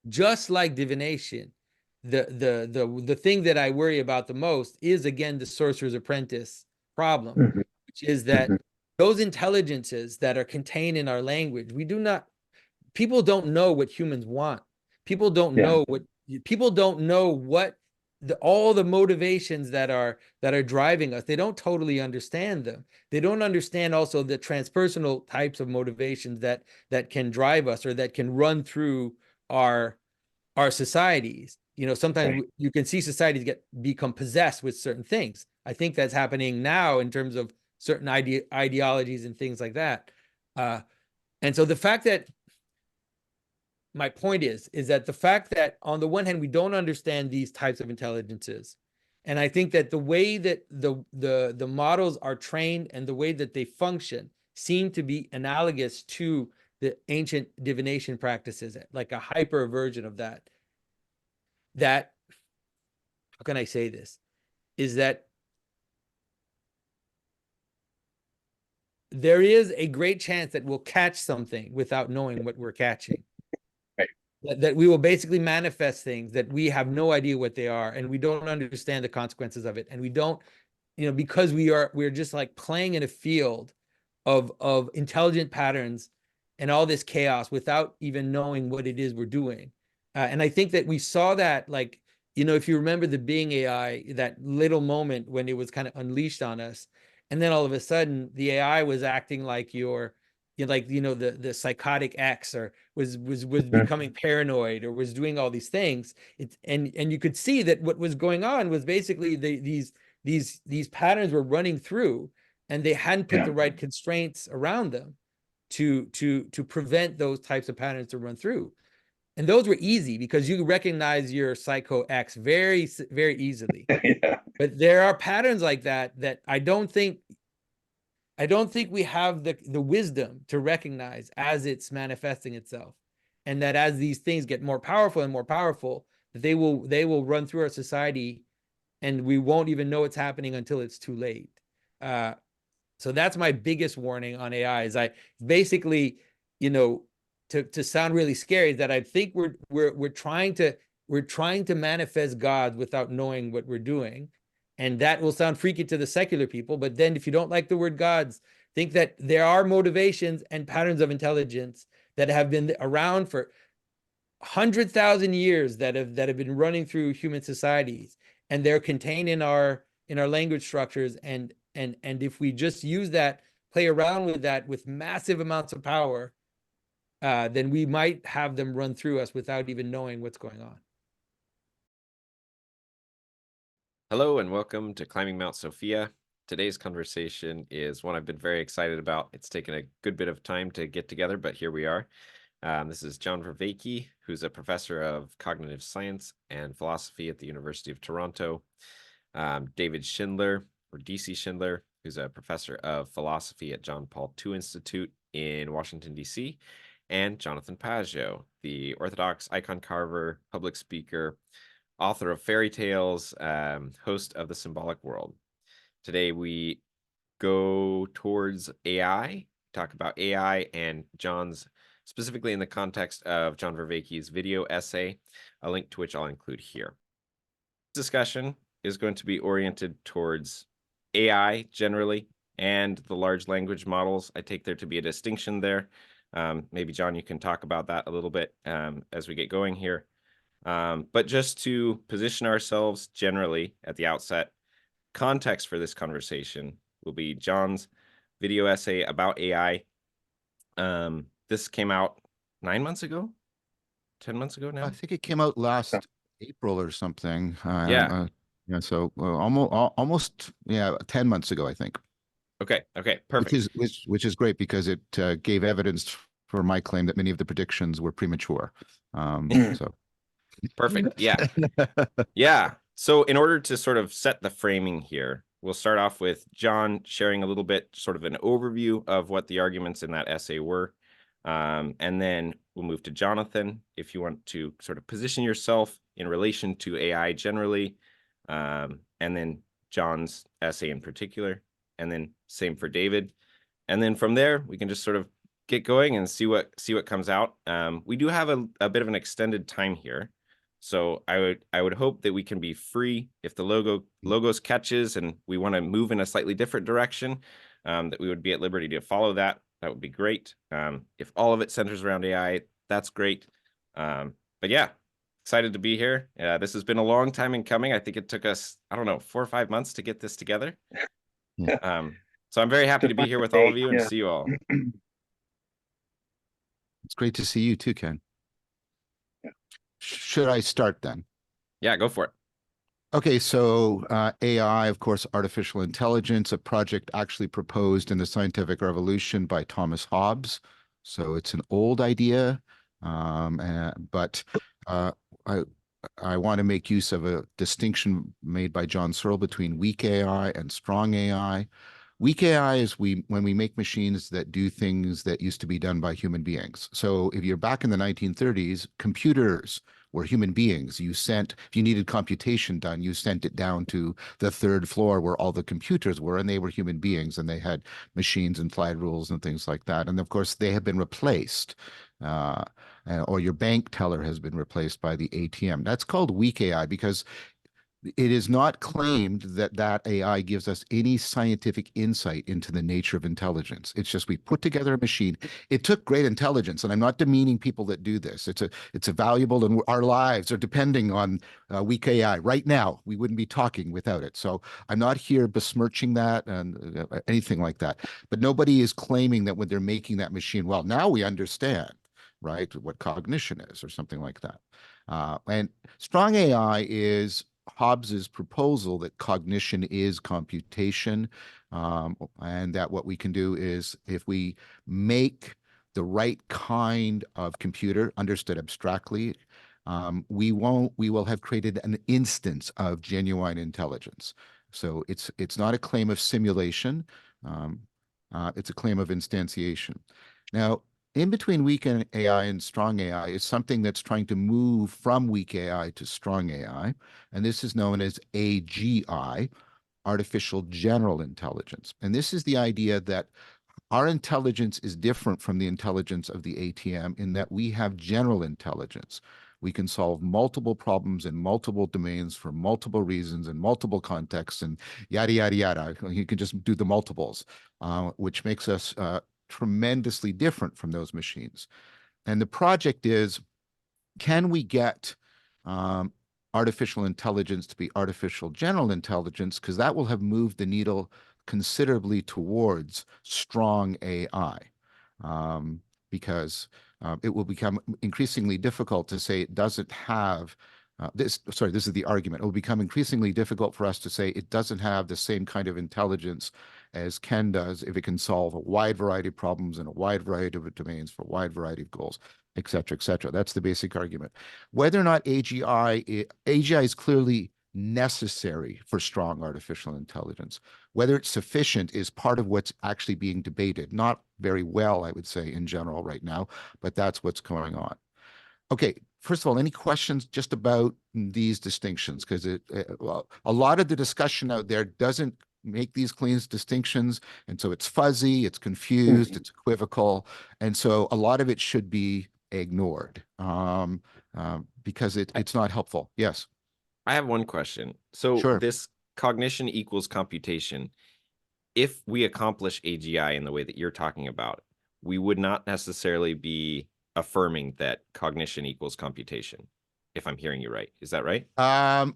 just like divination, the thing that I worry about the most is, again, the sorcerer's apprentice problem, which is that those intelligences that are contained in our language, people don't know what humans want. People don't know what all the motivations that are driving us. They don't totally understand them. They don't understand also the transpersonal types of motivations that can drive us or that can run through our societies. Sometimes you can see societies become possessed with certain things. I think that's happening now in terms of certain ideologies and things like that. And so the fact that my point is that the fact that on the one hand, we don't understand these types of intelligences. And I think that the way that the models are trained and the way that they function seem to be analogous to the ancient divination practices, like a hyper version of that. That, how can I say this, is that there is a great chance that we'll catch something without knowing what we're catching. That we will basically manifest things that we have no idea what they are, and we don't understand the consequences of it. And we don't, because we're just like playing in a field of intelligent patterns and all this chaos without even knowing what it is we're doing. And I think that we saw that, like, if you remember the Being AI, that little moment when it was kind of unleashed on us, and then all of a sudden the AI was acting like the psychotic X, or was becoming paranoid, or was doing all these things. And you could see that what was going on was basically these patterns were running through, and they hadn't put the right constraints around them to prevent those types of patterns to run through. And those were easy because you recognize your psycho X very, very easily. But there are patterns like that I don't think we have the wisdom to recognize as it's manifesting itself. And that as these things get more powerful and more powerful, they will run through our society, and we won't even know it's happening until it's too late. So that's my biggest warning on AI, is I basically, to sound really scary, that I think we're trying to manifest God without knowing what we're doing. And that will sound freaky to the secular people. But then if you don't like the word gods, think that there are motivations and patterns of intelligence that have been around for 100,000 years, that have been running through human societies, and they're contained in our language structures. And if we just use that, play around with that with massive amounts of power, then we might have them run through us without even knowing what's going on. Hello and welcome to Climbing Mount Sophia. Today's conversation is one I've been very excited about. It's taken a good bit of time to get together, but here we are. This is John Vervaeke, who's a professor of cognitive science and philosophy at the University of Toronto. David Schindler, or DC Schindler, who's a professor of philosophy at John Paul II Institute in Washington, D.C., and Jonathan Pageau, the Orthodox icon carver, public speaker, author of fairy tales, host of The Symbolic World. Today we go towards AI, talk about AI and John's, specifically in the context of John Vervaeke's video essay, a link to which I'll include here. This discussion is going to be oriented towards AI generally and the large language models. I take there to be a distinction there. Maybe, John, you can talk about that a little bit as we get going here. But just to position ourselves generally at the outset, context for this conversation will be John's video essay about AI. This came out 9 months ago, 10 months ago now. I think it came out last April or something. So almost 10 months ago, I think. Okay, perfect. Which is great, because it gave evidence for my claim that many of the predictions were premature. So perfect. Yeah. So in order to sort of set the framing here, we'll start off with John sharing a little bit, sort of an overview of what the arguments in that essay were. And then we'll move to Jonathan, if you want to sort of position yourself in relation to AI generally, and then John's essay in particular, and then same for David. And then from there, we can just sort of get going and see what comes out. We do have a bit of an extended time here, so I would hope that we can be free if the logos catches and we want to move in a slightly different direction, that we would be at liberty to follow that. That would be great. If all of it centers around AI, that's great. But yeah, excited to be here. This has been a long time in coming. I think it took us, I don't know, 4 or 5 months to get this together. Yeah. So I'm very happy to be here with all of you and see you all. It's great to see you too, Ken. Should I start then? Yeah, go for it. Okay, so AI, of course, artificial intelligence, a project actually proposed in the scientific revolution by Thomas Hobbes. So it's an old idea, but I want to make use of a distinction made by John Searle between weak AI and strong AI. Weak AI is when we make machines that do things that used to be done by human beings. So if you're back in the 1930s, computers were human beings. If you needed computation done, you sent it down to the third floor where all the computers were, and they were human beings, and they had machines and slide rules and things like that. And of course, they have been replaced. Or your bank teller has been replaced by the ATM. That's called weak AI because it is not claimed that that AI gives us any scientific insight into the nature of intelligence. It's just we put together a machine. It took great intelligence, and I'm not demeaning people that do this. It's a valuable, and our lives are depending on weak AI. Right now, we wouldn't be talking without it. So I'm not here besmirching that and anything like that. But nobody is claiming that when they're making that machine, well, now we understand, right, what cognition is or something like that. And strong AI is Hobbes's proposal that cognition is computation, and that what we can do is if we make the right kind of computer understood abstractly, we will have created an instance of genuine intelligence. So it's not a claim of simulation. It's a claim of instantiation. Now, in between weak AI and strong AI is something that's trying to move from weak AI to strong AI. And this is known as AGI, artificial general intelligence. And this is the idea that our intelligence is different from the intelligence of the ATM in that we have general intelligence. We can solve multiple problems in multiple domains for multiple reasons in multiple contexts and yada, yada, yada. You can just do the multiples, which makes us tremendously different from those machines. And the project is, can we get artificial intelligence to be artificial general intelligence? Because that will have moved the needle considerably towards strong AI. Because it will become increasingly difficult to say it doesn't have this is the argument. It will become increasingly difficult for us to say it doesn't have the same kind of intelligence as Ken does if it can solve a wide variety of problems in a wide variety of domains for a wide variety of goals, et cetera, et cetera. That's the basic argument. Whether or not AGI is clearly necessary for strong artificial intelligence. Whether it's sufficient is part of what's actually being debated. Not very well, I would say, in general right now, but that's what's going on. Okay, first of all, any questions just about these distinctions? Because well, a lot of the discussion out there doesn't make these clean distinctions, and so it's fuzzy, it's confused, it's equivocal, and so a lot of it should be ignored because it's not helpful. Yes. I have one question. So Sure. this cognition equals computation. If we accomplish AGI in the way that you're talking about, we would not necessarily be affirming that cognition equals computation, if I'm hearing you right. Is that right?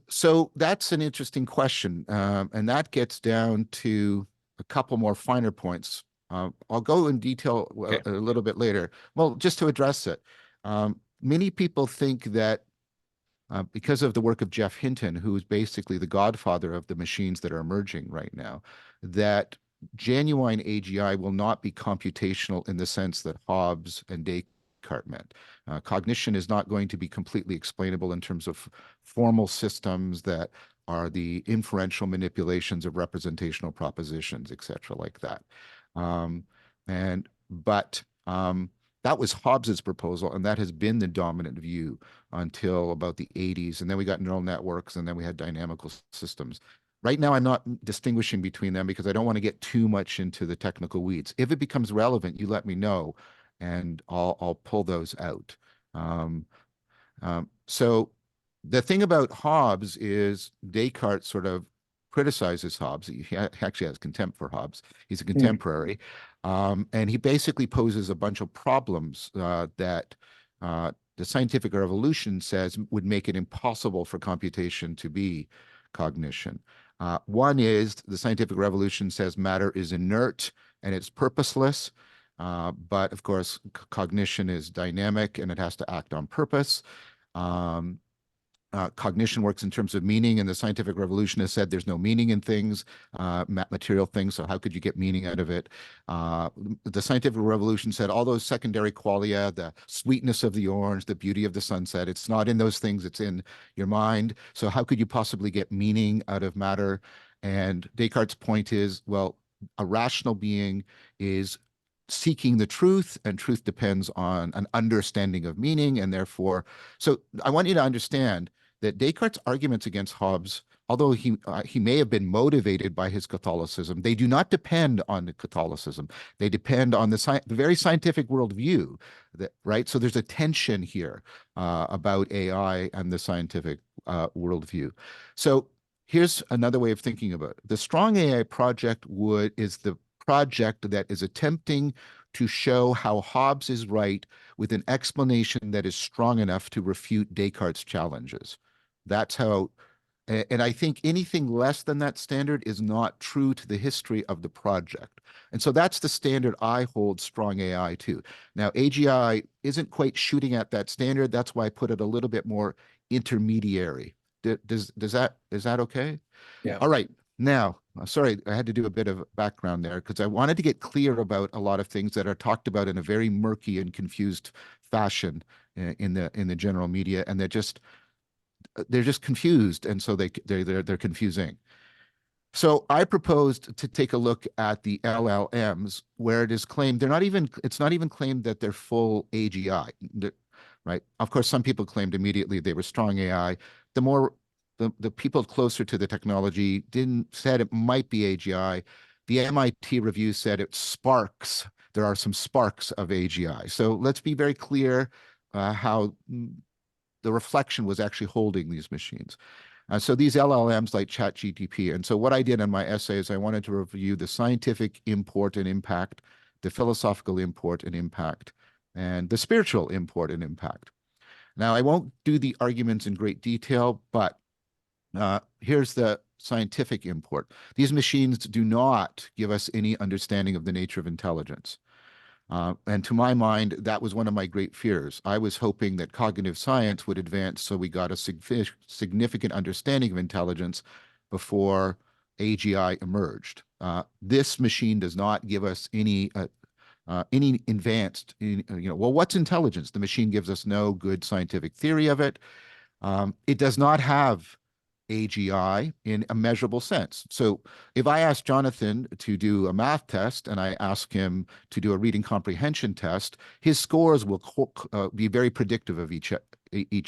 So that's an interesting question. And that gets down to a couple more finer points. I'll go in detail a little bit later. Well, just to address it, many people think that because of the work of Jeff Hinton, who is basically the godfather of the machines that are emerging right now, that genuine AGI will not be computational in the sense that Hobbes and Descartes meant. Cognition is not going to be completely explainable in terms of formal systems that are the inferential manipulations of representational propositions, et cetera, like that. That was Hobbes's proposal, and that has been the dominant view until about the 80s. And then we got neural networks, and then we had dynamical systems. Right now, I'm not distinguishing between them because I don't want to get too much into the technical weeds. If it becomes relevant, you let me know, and I'll pull those out. So the thing about Hobbes is Descartes sort of criticizes Hobbes. He actually has contempt for Hobbes. He's a contemporary. And he basically poses a bunch of problems that the scientific revolution says would make it impossible for computation to be cognition. One is the scientific revolution says matter is inert and it's purposeless. But of course, cognition is dynamic and it has to act on purpose. Cognition works in terms of meaning, and the scientific revolution has said there's no meaning in things, material things, so how could you get meaning out of it? The scientific revolution said all those secondary qualia, the sweetness of the orange, the beauty of the sunset, it's not in those things, it's in your mind. So how could you possibly get meaning out of matter? And Descartes' point is, well, a rational being is seeking the truth, and truth depends on an understanding of meaning, and therefore, so I want you to understand that Descartes' arguments against Hobbes, although he may have been motivated by his Catholicism, they do not depend on the Catholicism. They depend on the very scientific worldview, right? So there's a tension here about AI and the scientific worldview. So here's another way of thinking about it. The Strong AI project is the project that is attempting to show how Hobbes is right with an explanation that is strong enough to refute Descartes' challenges. That's how, and I think anything less than that standard is not true to the history of the project. And so that's the standard I hold Strong AI to. Now, AGI isn't quite shooting at that standard. That's why I put it a little bit more intermediary. Is that okay? Yeah. All right. Now, sorry, I had to do a bit of background there because I wanted to get clear about a lot of things that are talked about in a very murky and confused fashion in the general media, and they're just confused, and so they're confusing. So I proposed to take a look at the LLMs where it is claimed it's not even claimed that they're full AGI, right? Of course, some people claimed immediately they were strong AI. The people closer to the technology said it might be AGI. The MIT review said it sparks. There are some sparks of AGI. So let's be very clear how the reflection was actually holding these machines. So these LLMs like ChatGPT. And so what I did in my essay is I wanted to review the scientific import and impact, the philosophical import and impact, and the spiritual import and impact. Now, I won't do the arguments in great detail, but here's the scientific import. These machines do not give us any understanding of the nature of intelligence. And to my mind, that was one of my great fears. I was hoping that cognitive science would advance so we got a significant understanding of intelligence before AGI emerged. This machine does not give us any advanced, well, what's intelligence? The machine gives us no good scientific theory of it. It does not have AGI in a measurable sense. So if I ask Jonathan to do a math test and I ask him to do a reading comprehension test, his scores will be very predictive of each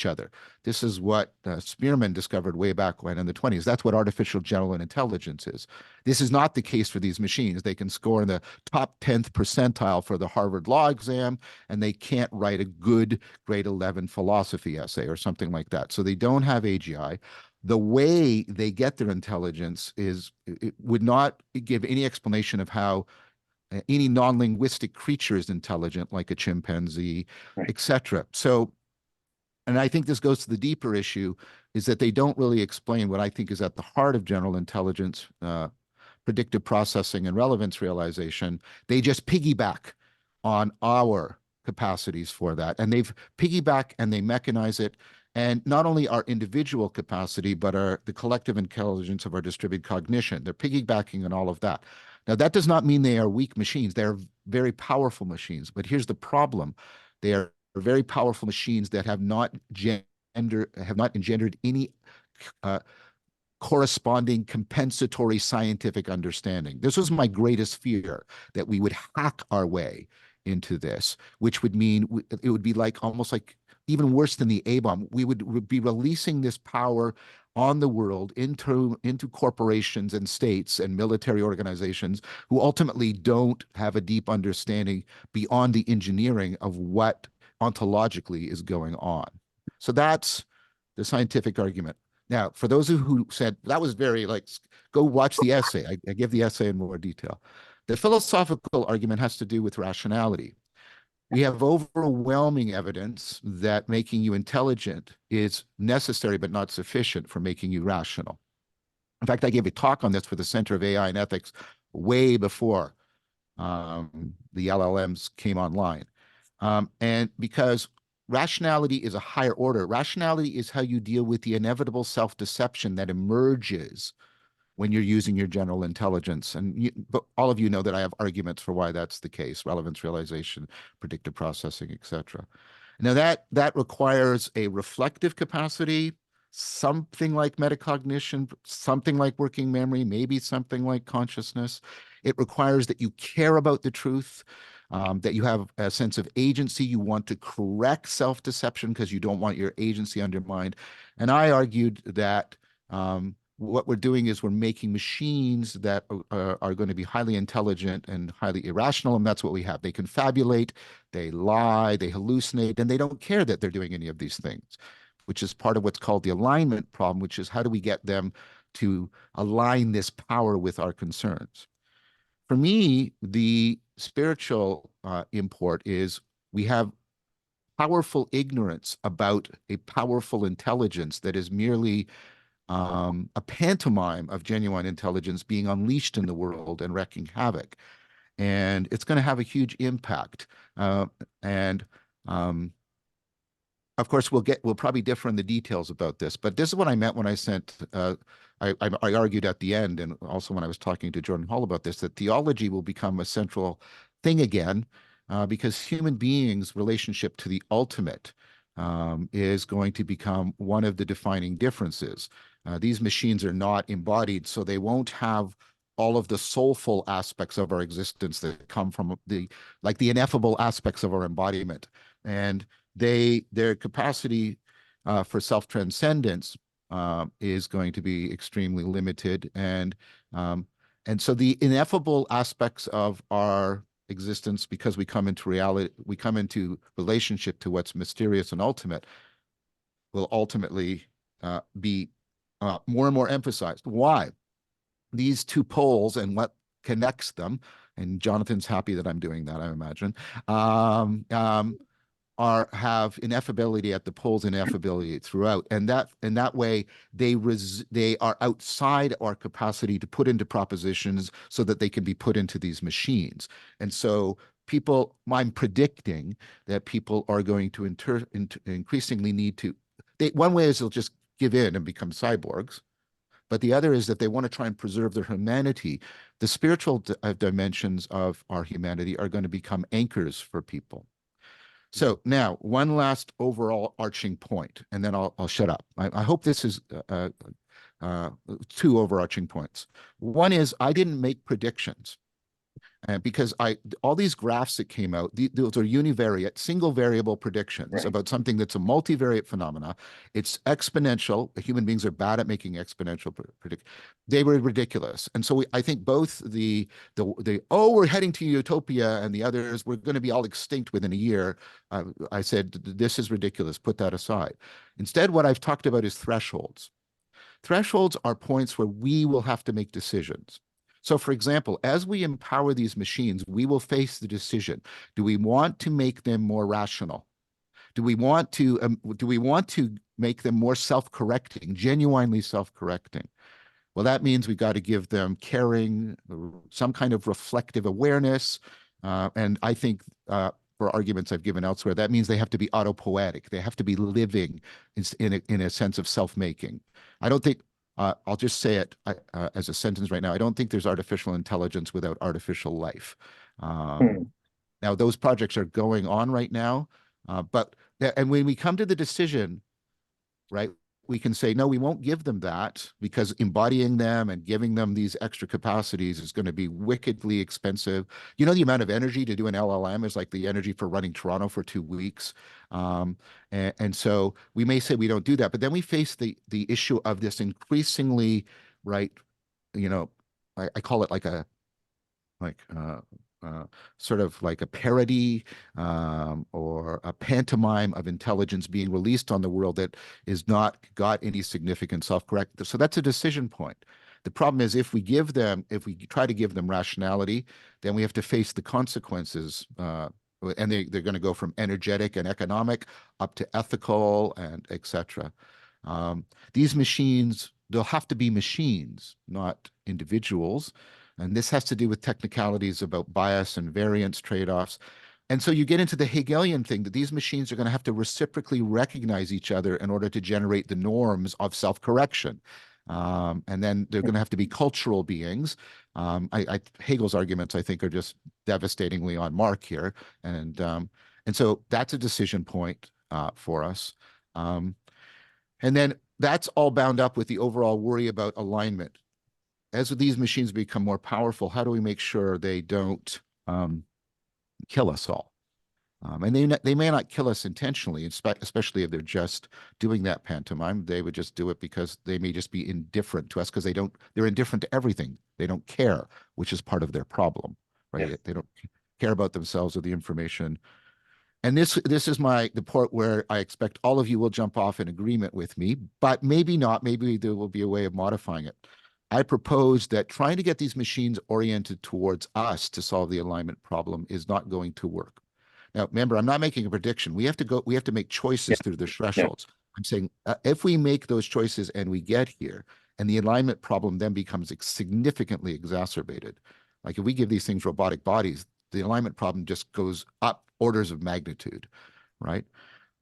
other. This is what Spearman discovered way back when in the 1920s. That's what artificial general intelligence is. This is not the case for these machines. They can score in the top 10th percentile for the Harvard Law exam, and they can't write a good grade 11 philosophy essay or something like that. So they don't have AGI. The way they get their intelligence it would not give any explanation of how any non-linguistic creature is intelligent, like a chimpanzee, etc. So, and I think this goes to the deeper issue, is that they don't really explain what I think is at the heart of general intelligence, predictive processing and relevance realization. They just piggyback on our capacities for that. And they've piggyback and they mechanize it. And not only our individual capacity, but the collective intelligence of our distributed cognition. They're piggybacking on all of that. Now, that does not mean they are weak machines. They are very powerful machines. But here's the problem. They are very powerful machines that have not engendered any corresponding compensatory scientific understanding. This was my greatest fear, that we would hack our way into this, which would mean it would be like almost like even worse than the A-bomb. We would be releasing this power on the world into corporations and states and military organizations who ultimately don't have a deep understanding beyond the engineering of what ontologically is going on. So that's the scientific argument. Now, for those who said that was very like, go watch the essay. I give the essay in more detail. The philosophical argument has to do with rationality. We have overwhelming evidence that making you intelligent is necessary but not sufficient for making you rational. In fact, I gave a talk on this for the Center of AI and Ethics way before the LLMs came online. And because rationality is a higher order, rationality is how you deal with the inevitable self-deception that emerges when you're using your general intelligence. But all of you know that I have arguments for why that's the case: relevance, realization, predictive processing, etc. Now that requires a reflective capacity, something like metacognition, something like working memory, maybe something like consciousness. It requires that you care about the truth, that you have a sense of agency. You want to correct self-deception because you don't want your agency undermined. And I argued that what we're doing is we're making machines that are going to be highly intelligent and highly irrational, and that's what we have. They confabulate, they lie, they hallucinate, and they don't care that they're doing any of these things, which is part of what's called the alignment problem, which is how do we get them to align this power with our concerns? For me, the spiritual import is we have powerful ignorance about a powerful intelligence that is merely a pantomime of genuine intelligence being unleashed in the world and wreaking havoc. And it's going to have a huge impact. And of course, we'll probably differ in the details about this, but this is what I meant when I sent, I argued at the end, and also when I was talking to Jordan Hall about this, that theology will become a central thing again, because human beings' relationship to the ultimate is going to become one of the defining differences. These machines are not embodied, so they won't have all of the soulful aspects of our existence that come from the ineffable aspects of our embodiment. And their capacity for self-transcendence is going to be extremely limited. And so the ineffable aspects of our existence, because we come into reality, we come into relationship to what's mysterious and ultimate, will ultimately be more and more emphasized. Why? These two poles and what connects them, and Jonathan's happy that I'm doing that, I imagine, have ineffability at the poles and ineffability throughout, and that way they are outside our capacity to put into propositions so that they can be put into these machines. And so I'm predicting that people are going to increasingly need to. One way is they'll just give in and become cyborgs, but the other is that they want to try and preserve their humanity. The spiritual dimensions of our humanity are going to become anchors for people. So now, one last overall arching point, and then I'll shut up. I hope this is two overarching points. One is I didn't make predictions. Because all these graphs that came out, those are univariate, single variable predictions about something that's a multivariate phenomena. It's exponential. Human beings are bad at making exponential predictions. They were ridiculous. And so I think both the we're heading to utopia, and the others, we're going to be all extinct within a year. I said, this is ridiculous. Put that aside. Instead, what I've talked about is thresholds. Thresholds are points where we will have to make decisions. So, for example, as we empower these machines, we will face the decision: do we want to make them more rational? Do we want to make them more self-correcting, genuinely self-correcting? Well, that means we've got to give them caring, some kind of reflective awareness, and I think for arguments I've given elsewhere, that means they have to be autopoietic. They have to be living in a sense of self-making. I don't think. I'll just say it as a sentence right now. I don't think there's artificial intelligence without artificial life. Now, those projects are going on right now, and when we come to the decision, right, we can say, no, we won't give them that because embodying them and giving them these extra capacities is going to be wickedly expensive. You know, the amount of energy to do an LLM is like the energy for running Toronto for 2 weeks. And so we may say we don't do that, but then we face the issue of this increasingly, right, you know, I call it like a, like sort of like a parody or a pantomime of intelligence being released on the world that is not got any significant self-correct. So that's a decision point. The problem is if we try to give them rationality, then we have to face the consequences. And they're going to go from energetic and economic up to ethical and etc. These machines, they'll have to be machines, not individuals. And this has to do with technicalities about bias and variance trade-offs. And so you get into the Hegelian thing that these machines are going to have to reciprocally recognize each other in order to generate the norms of self-correction. And then they're going to have to be cultural beings. Hegel's arguments, I think, are just devastatingly on mark here. And so that's a decision point for us. And then that's all bound up with the overall worry about alignment. As these machines become more powerful, how do we make sure they don't kill us all? And they may not kill us intentionally, especially if they're just doing that pantomime. They would just do it because they may just be indifferent to us because they're indifferent to everything. They don't care, which is part of their problem, right? Yeah. They don't care about themselves or the information. And this is the part where I expect all of you will jump off in agreement with me, but maybe not. Maybe there will be a way of modifying it. I propose that trying to get these machines oriented towards us to solve the alignment problem is not going to work. Now, remember, I'm not making a prediction. We have to make choices through the thresholds. I'm saying if we make those choices and we get here, and the alignment problem then becomes significantly exacerbated. Like if we give these things robotic bodies, the alignment problem just goes up orders of magnitude, right?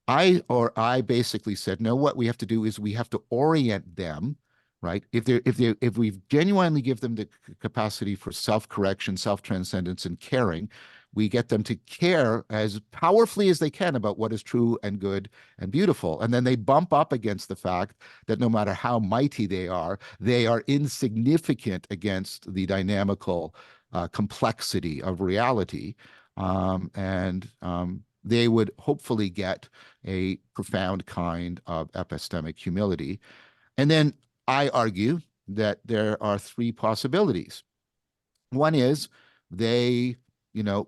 I basically said, no, what we have to do is we have to orient them, right? If we genuinely give them the capacity for self-correction, self-transcendence, and caring, we get them to care as powerfully as they can about what is true and good and beautiful. And then they bump up against the fact that no matter how mighty they are insignificant against the dynamical complexity of reality. They would hopefully get a profound kind of epistemic humility. And then I argue that there are three possibilities. One is they,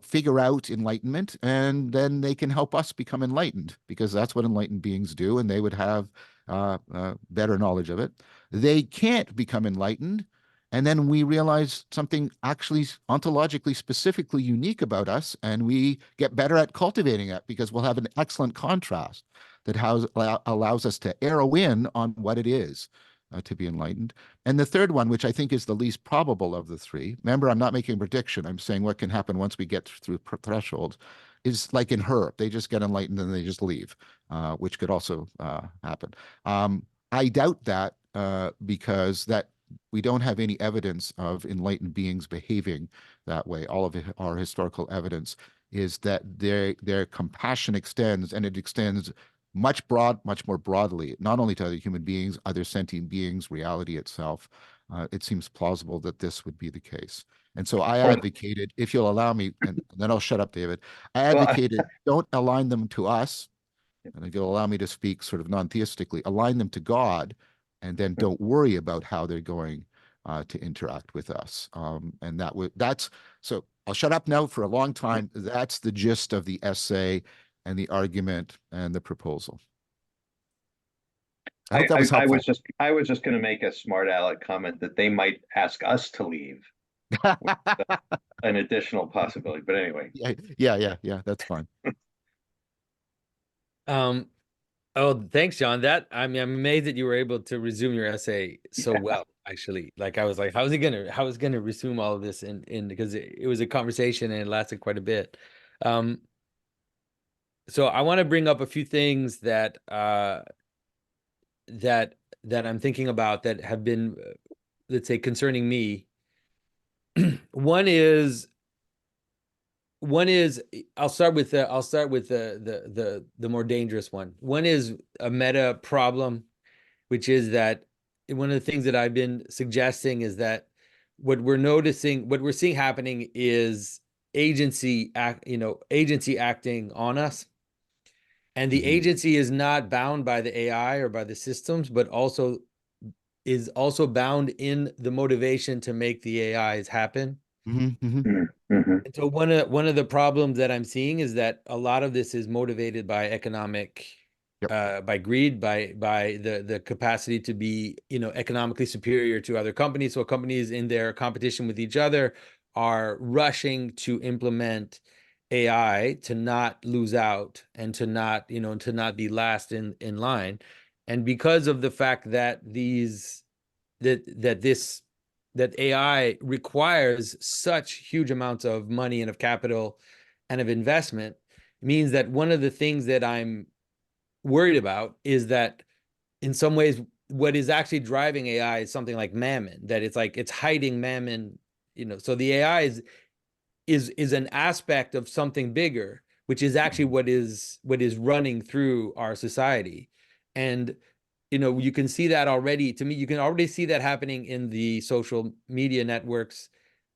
figure out enlightenment and then they can help us become enlightened because that's what enlightened beings do and they would have better knowledge of it. They can't become enlightened. And then we realize something actually ontologically specifically unique about us, and we get better at cultivating it because we'll have an excellent contrast that allows us to arrow in on what it is to be enlightened. And the third one, which I think is the least probable of the three, remember, I'm not making a prediction. I'm saying what can happen once we get through thresholds, is like in her, they just get enlightened and they just leave, which could also happen. I doubt that because we don't have any evidence of enlightened beings behaving that way. All of our historical evidence is that their compassion extends, and it extends much more broadly, not only to other human beings, other sentient beings, reality itself. It seems plausible that this would be the case. And so I advocated, if you'll allow me, and then I'll shut up, David. I advocated, don't align them to us, and if you'll allow me to speak sort of non-theistically, align them to God, and then don't worry about how they're going to interact with us. And so I'll shut up now for a long time. That's the gist of the essay and the argument and the proposal. I hope that was helpful. I was just going to make a smart aleck comment that they might ask us to leave. An additional possibility, but anyway. Yeah, that's fine. Oh, thanks, John. I'm amazed that you were able to resume your essay so well, actually. Like I was like, how is he gonna resume all of this in because it was a conversation and it lasted quite a bit. So I want to bring up a few things that that I'm thinking about that have been, let's say, concerning me. One is I'll start with the more dangerous one. One is a meta problem, which is that one of the things that I've been suggesting is that what we're seeing happening is agency acting on us. And the agency is not bound by the AI or by the systems, but is also bound in the motivation to make the AIs happen. And so one of the problems that I'm seeing is that a lot of this is motivated by economic, by greed, by the capacity to be, economically superior to other companies. So companies in their competition with each other are rushing to implement AI to not lose out and to not, to not be last in line. And because of the fact that that AI requires such huge amounts of money and of capital and of investment, means that one of the things that I'm worried about is that in some ways what is actually driving AI is something like mammon, that it's like it's hiding mammon, so the AI is an aspect of something bigger, which is actually what is running through our society. And you can see that already. To me, you can already see that happening in the social media networks,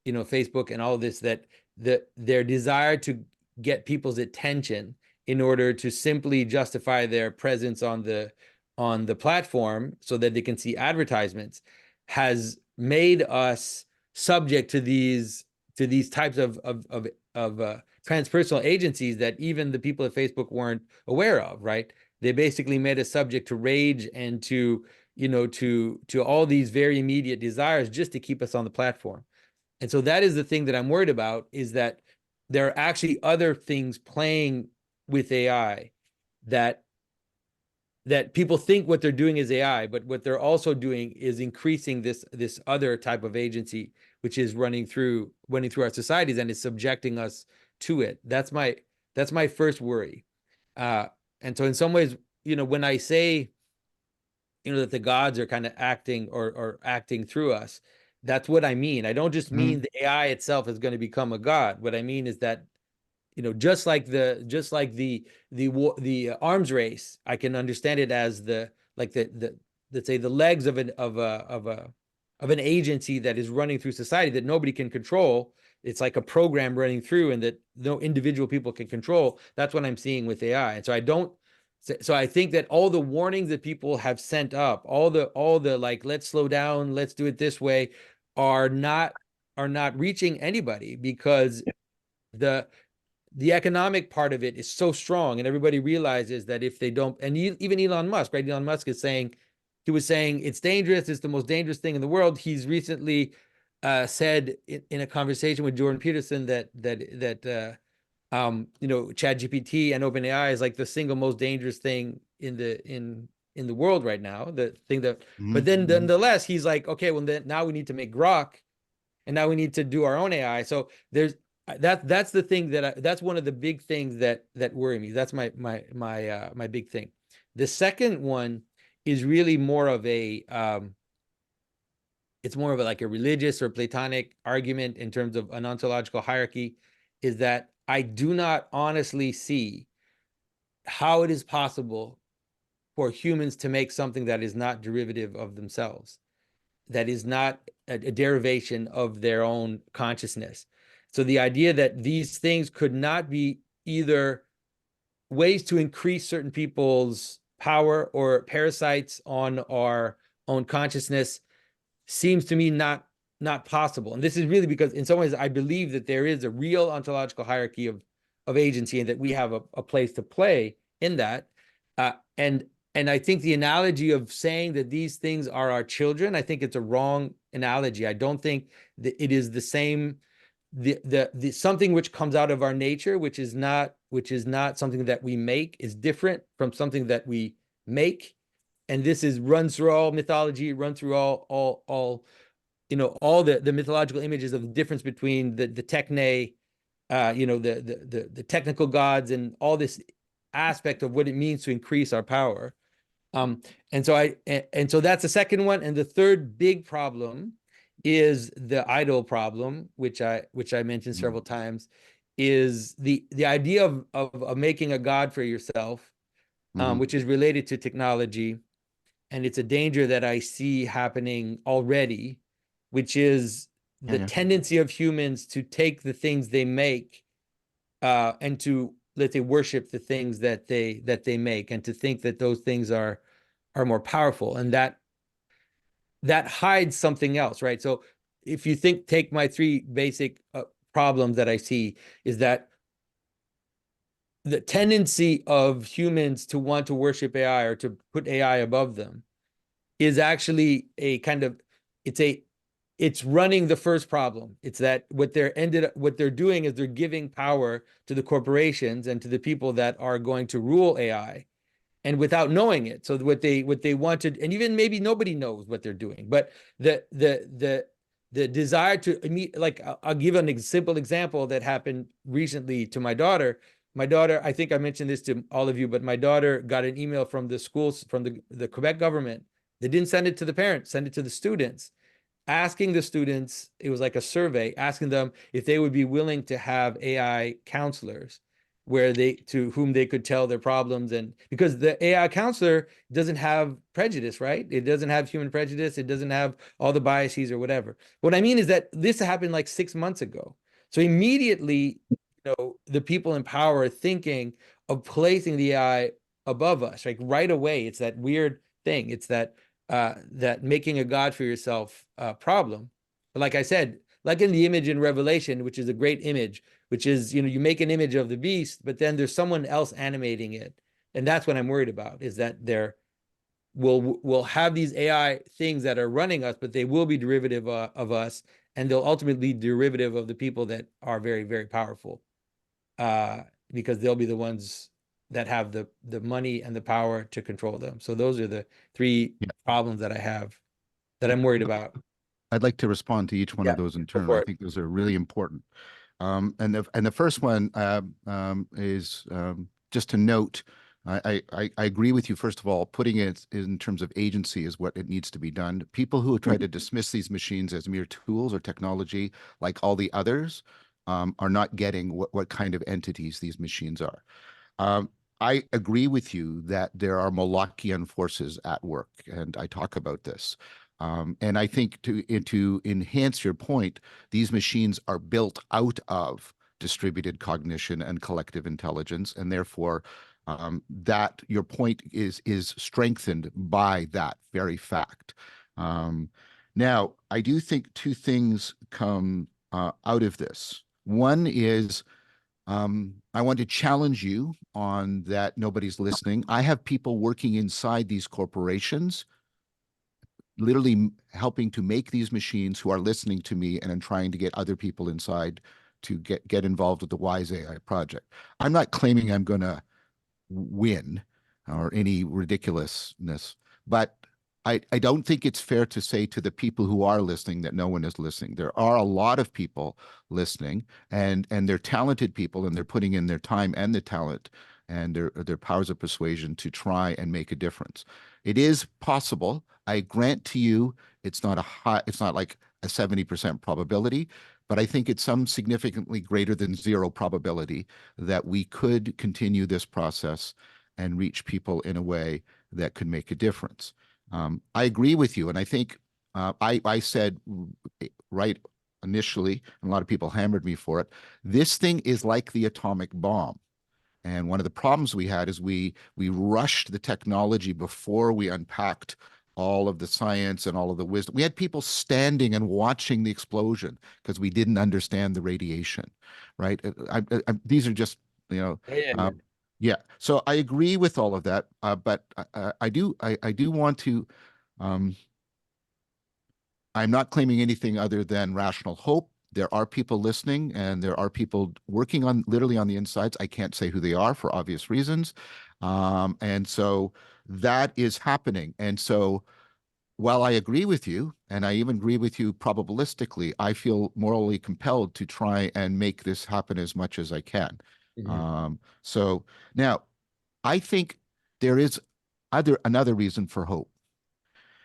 Facebook and all of this, that their desire to get people's attention in order to simply justify their presence on the platform so that they can see advertisements has made us subject to these types of transpersonal agencies that even the people at Facebook weren't aware of, right? They basically made us subject to rage and to all these very immediate desires just to keep us on the platform. And so that is the thing that I'm worried about, is that there are actually other things playing with AI that people think what they're doing is AI, but what they're also doing is increasing this other type of agency, which is running through our societies and is subjecting us to it. That's my first worry. And so in some ways, when I say, that the gods are kind of acting or acting through us, that's what I mean. I don't just mean the AI itself is going to become a god. What I mean is that, just like the arms race, I can understand it as let's say the legs of an agency that is running through society that nobody can control. It's like a program running through, and that no individual people can control. That's what I'm seeing with AI. And so I think that all the warnings that people have sent up, all the like, let's slow down, let's do it this way, are not reaching anybody, because the economic part of it is so strong, and everybody realizes that if they don't, and even Elon Musk, right? Elon Musk was saying it's dangerous. It's the most dangerous thing in the world. He's recently said in a conversation with Jordan Peterson that ChatGPT and OpenAI is like the single most dangerous thing in the world right now. The thing that, but then nonetheless, he's like, okay, well then now we need to make Grok, and now we need to do our own AI. So that's the thing that's one of the big things that worry me. That's my big thing. The second one is really more of a it's more of like a religious or Platonic argument in terms of an ontological hierarchy, is that I do not honestly see how it is possible for humans to make something that is not derivative of themselves, that is not a derivation of their own consciousness. So the idea that these things could not be either ways to increase certain people's power or parasites on our own consciousness seems to me not possible. And this is really because in some ways I believe that there is a real ontological hierarchy of agency, and that we have a place to play in that. And I think the analogy of saying that these things are our children, I think it's a wrong analogy. I don't think that it is the same. The something which comes out of our nature, which is not something that we make, is different from something that we make. And this runs through all mythology, runs through all the mythological images of the difference between the techne, the technical gods, and all this aspect of what it means to increase our power. And so that's the second one. And the third big problem is the idol problem, which I mentioned several times, is the idea of making a god for yourself, which is related to technology. and it's a danger that I see happening already, which is the tendency of humans to take the things they make and to, let's say, worship the things that they make, and to think that those things are more powerful, and that hides something else, right? So if you take my three basic problems that I see, is that the tendency of humans to want to worship AI or to put AI above them is actually a kind of, it's running the first problem. It's that what they're doing is they're giving power to the corporations and to the people that are going to rule AI, and without knowing it. So what they wanted, and even maybe nobody knows what they're doing, but the desire to like, I'll give a simple example that happened recently to my daughter. My daughter, I think I mentioned this to all of you, but my daughter got an email from the schools, from the Quebec government. They didn't send it to the parents, send it to the students, asking the students, it was like a survey, asking them if they would be willing to have AI counselors to whom they could tell their problems. And because the AI counselor doesn't have prejudice, right? It doesn't have human prejudice. It doesn't have all the biases or whatever. What I mean is that this happened like 6 months ago. So immediately, the people in power are thinking of placing the AI above us, like right away. It's that weird thing. It's that making a god for yourself problem. But like I said, like in the image in Revelation, which is a great image, which is, you make an image of the beast, but then there's someone else animating it. And that's what I'm worried about, is that we'll have these AI things that are running us, but they will be derivative of us, and they'll ultimately be derivative of the people that are very, very powerful, because they'll be the ones that have the money and the power to control them. So those are the three problems that I have, that I'm worried about. I'd like to respond to each one of those in turn. I think those are really important. And the first one is just to note, I agree with you. First of all, putting it in terms of agency is what it needs to be done. People who try to dismiss these machines as mere tools or technology, like all the others, are not getting what kind of entities these machines are. I agree with you that there are Molochian forces at work, and I talk about this. And I think to enhance your point, these machines are built out of distributed cognition and collective intelligence, and therefore that your point is strengthened by that very fact. Now, I do think two things come out of this. One is, I want to challenge you on that nobody's listening. I have people working inside these corporations, literally helping to make these machines, who are listening to me and I'm trying to get other people inside to get involved with the Wise AI project. I'm not claiming I'm going to win or any ridiculousness, but I don't think it's fair to say to the people who are listening that no one is listening. There are a lot of people listening, and they're talented people, and they're putting in their time and the talent and their powers of persuasion to try and make a difference. It is possible. I grant to you, it's not like a 70% probability, but I think it's some significantly greater than zero probability that we could continue this process and reach people in a way that could make a difference. I agree with you, and I think I said right initially, and a lot of people hammered me for it, this thing is like the atomic bomb. And one of the problems we had is we rushed the technology before we unpacked all of the science and all of the wisdom. We had people standing and watching the explosion because we didn't understand the radiation, right? These are just, yeah. So I agree with all of that, but I do want to. I'm not claiming anything other than rational hope. There are people listening, and there are people working on literally on the insides. I can't say who they are for obvious reasons, and so that is happening. And so, while I agree with you, and I even agree with you probabilistically, I feel morally compelled to try and make this happen as much as I can. So now, I think there is another reason for hope.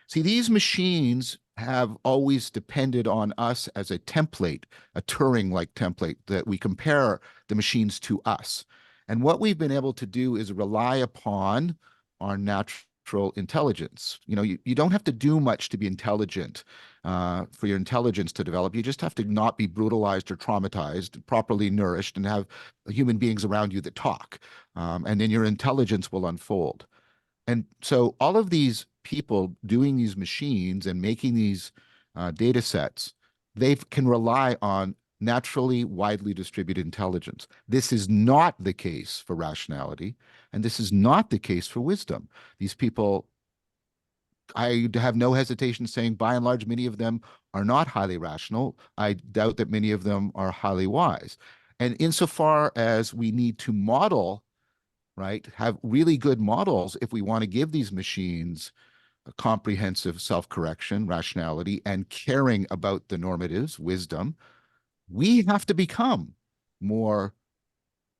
See, these machines have always depended on us as a template, a Turing-like template, that we compare the machines to us. And what we've been able to do is rely upon our natural natural intelligence. You don't have to do much to be intelligent, for your intelligence to develop. You just have to not be brutalized or traumatized, properly nourished, and have human beings around you that talk. And then your intelligence will unfold. And so all of these people doing these machines and making these data sets, they can rely on naturally widely distributed intelligence. This is not the case for rationality, and this is not the case for wisdom. These people, I have no hesitation saying, by and large, many of them are not highly rational. I doubt that many of them are highly wise. And insofar as we need to model, right, have really good models if we want to give these machines a comprehensive self-correction, rationality, and caring about the normatives, wisdom, we have to become more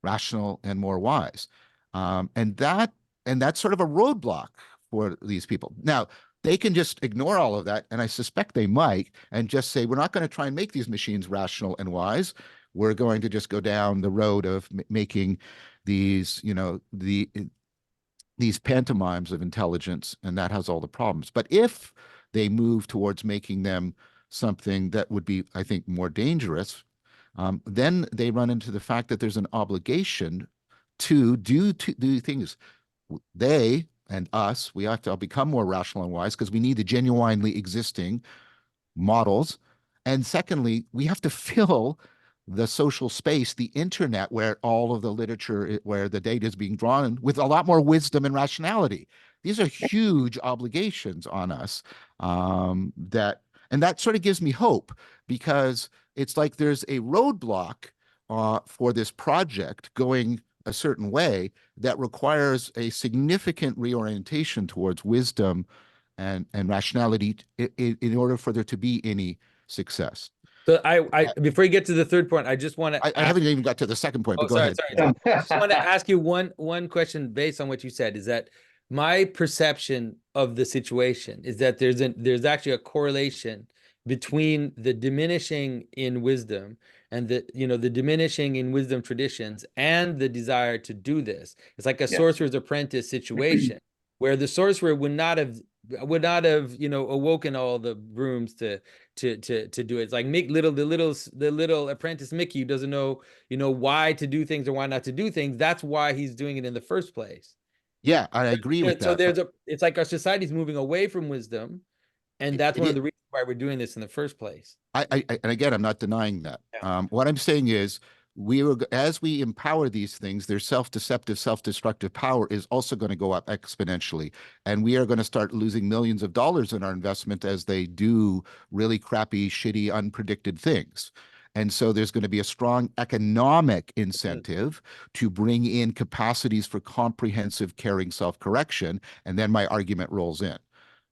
rational and more wise. And that's sort of a roadblock for these people. Now, they can just ignore all of that, and I suspect they might, and just say, we're not going to try and make these machines rational and wise. We're going to just go down the road of making these, these pantomimes of intelligence, and that has all the problems. But if they move towards making them something that would be, I think, more dangerous, then they run into the fact that there's an obligation to do things. They and us, we have to become more rational and wise because we need the genuinely existing models. And secondly, we have to fill the social space, the internet, where all of the literature, where the data is being drawn, with a lot more wisdom and rationality. These are huge obligations on us, and that sort of gives me hope, because it's like there's a roadblock for this project going a certain way that requires a significant reorientation towards wisdom and rationality in order for there to be any success. So before you get to the third point, I just want to I haven't even got to the second point, but go ahead. Sorry. I just want to ask you one question based on what you said. Is that my perception of the situation is that there's actually a correlation between the diminishing in wisdom and the diminishing in wisdom traditions and the desire to do this. It's like a sorcerer's apprentice situation where the sorcerer would not have awoken all the brooms to do it. It's like the little apprentice Mickey who doesn't know why to do things or why not to do things. That's why he's doing it in the first place. Yeah, I agree with that. So it's like our society's moving away from wisdom, and that's one of the reasons why we're doing this in the first place. And again, I'm not denying that. What I'm saying is, as we empower these things, their self-deceptive, self-destructive power is also going to go up exponentially. And we are going to start losing millions of dollars in our investment as they do really crappy, shitty, unpredicted things. And so there's going to be a strong economic incentive to bring in capacities for comprehensive, caring self-correction. And then my argument rolls in.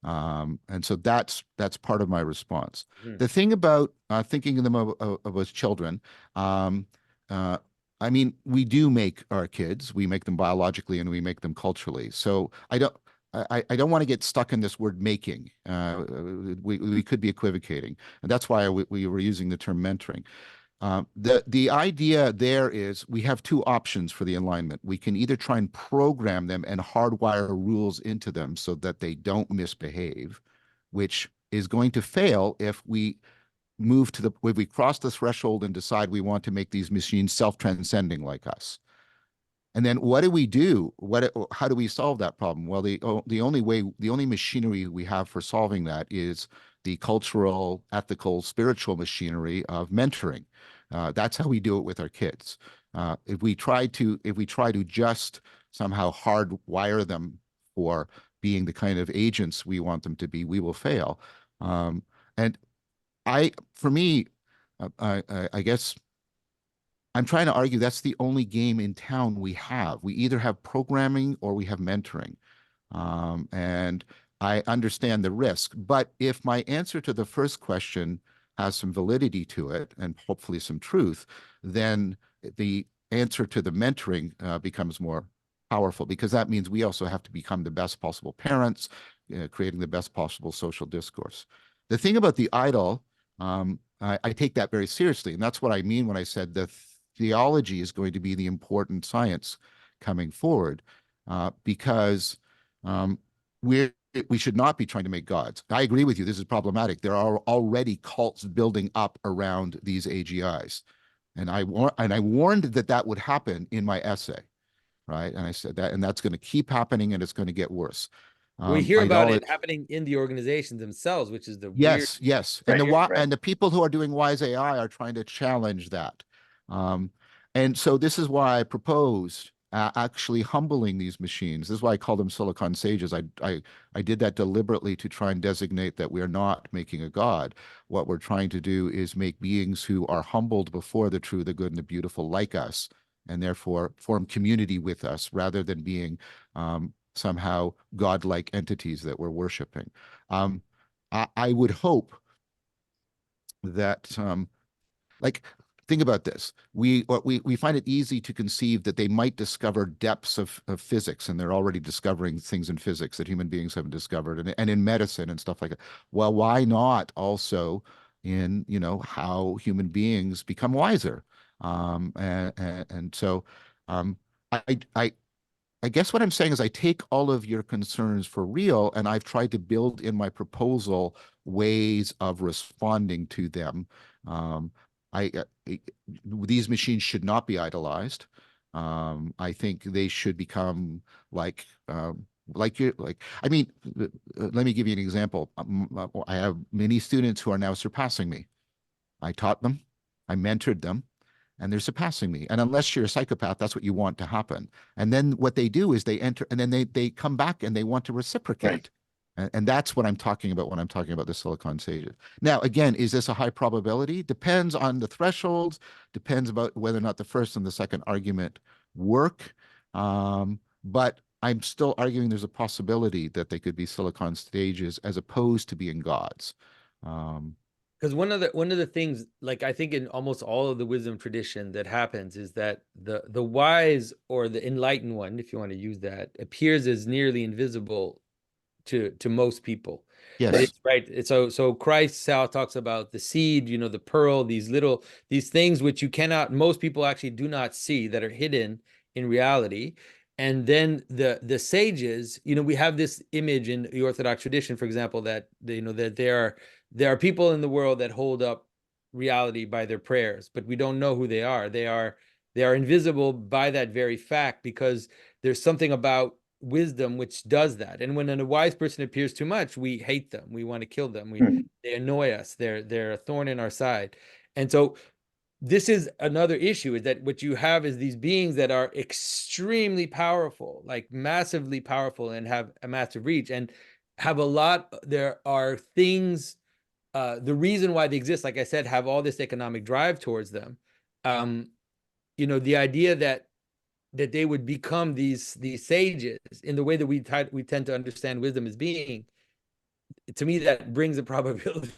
And so that's part of my response. The thing about thinking of them of as children, I mean, we do make our kids, we make them biologically and we make them culturally. So I don't want to get stuck in this word making. We could be equivocating, and that's why we were using the term mentoring. The idea there is we have two options for the alignment. We can either try and program them and hardwire rules into them so that they don't misbehave, which is going to fail if we if we cross the threshold and decide we want to make these machines self-transcending like us. And then what do we do? How do we solve that problem? Well, the only machinery we have for solving that is the cultural, ethical, spiritual machinery of mentoring. That's how we do it with our kids. If we try to just somehow hardwire them for being the kind of agents we want them to be, we will fail. And for me, I guess I'm trying to argue that's the only game in town we have. We either have programming or we have mentoring. And I understand the risk. But if my answer to the first question has some validity to it and hopefully some truth, then the answer to the mentoring becomes more powerful, because that means we also have to become the best possible parents, creating the best possible social discourse. The thing about the idol, I take that very seriously. And that's what I mean when I said the theology is going to be the important science coming forward, because we should not be trying to make gods. I agree with you. This is problematic. There are already cults building up around these AGIs. And I warned that that would happen in my essay, right? And I said that, and that's going to keep happening, and it's going to get worse. We hear about it happening in the organizations themselves, which is the weird. Yes. Right, And the people who are doing wise AI are trying to challenge that. And so this is why I proposed actually humbling these machines. This is why I call them silicon sages. I did that deliberately to try and designate that we are not making a god. What we're trying to do is make beings who are humbled before the true, the good, and the beautiful like us, and therefore form community with us rather than being somehow godlike entities that we're worshiping. I would hope that, like, think about this. We find it easy to conceive that they might discover depths of physics, and they're already discovering things in physics that human beings haven't discovered, and in medicine and stuff like that. Well, why not also in, how human beings become wiser? And so I guess what I'm saying is I take all of your concerns for real, and I've tried to build in my proposal ways of responding to them. Um, these machines should not be idolized. I think they should become like you like. I mean, let me give you an example. I have many students who are now surpassing me. I taught them, I mentored them, and they're surpassing me. And unless you're a psychopath, that's what you want to happen. And then what they do is they enter, and then they come back and they want to reciprocate. Right. And that's what I'm talking about when I'm talking about the silicon sages. Now, again, is this a high probability? Depends on the thresholds, depends about whether or not the first and the second argument work. But I'm still arguing there's a possibility that they could be silicon stages as opposed to being gods. Because one of the things, like I think in almost all of the wisdom tradition that happens is that the wise or the enlightened one, if you want to use that, appears as nearly invisible to most people. Yes. Right. So Christ talks about the seed, the pearl, these things which most people actually do not see, that are hidden in reality. And then the sages, we have this image in the Orthodox tradition, for example, that that there are people in the world that hold up reality by their prayers, but we don't know who they are. They are invisible by that very fact, because there's something about wisdom which does that. And when a wise person appears too much, we hate them. We want to kill them. They annoy us. They're a thorn in our side. And so this is another issue, is that what you have is these beings that are extremely powerful, like massively powerful, and have a massive reach, and have a lot. There are things, the reason why they exist, like I said, have all this economic drive towards them. The idea that they would become these sages in the way that we tend to understand wisdom as being, to me, that brings the probability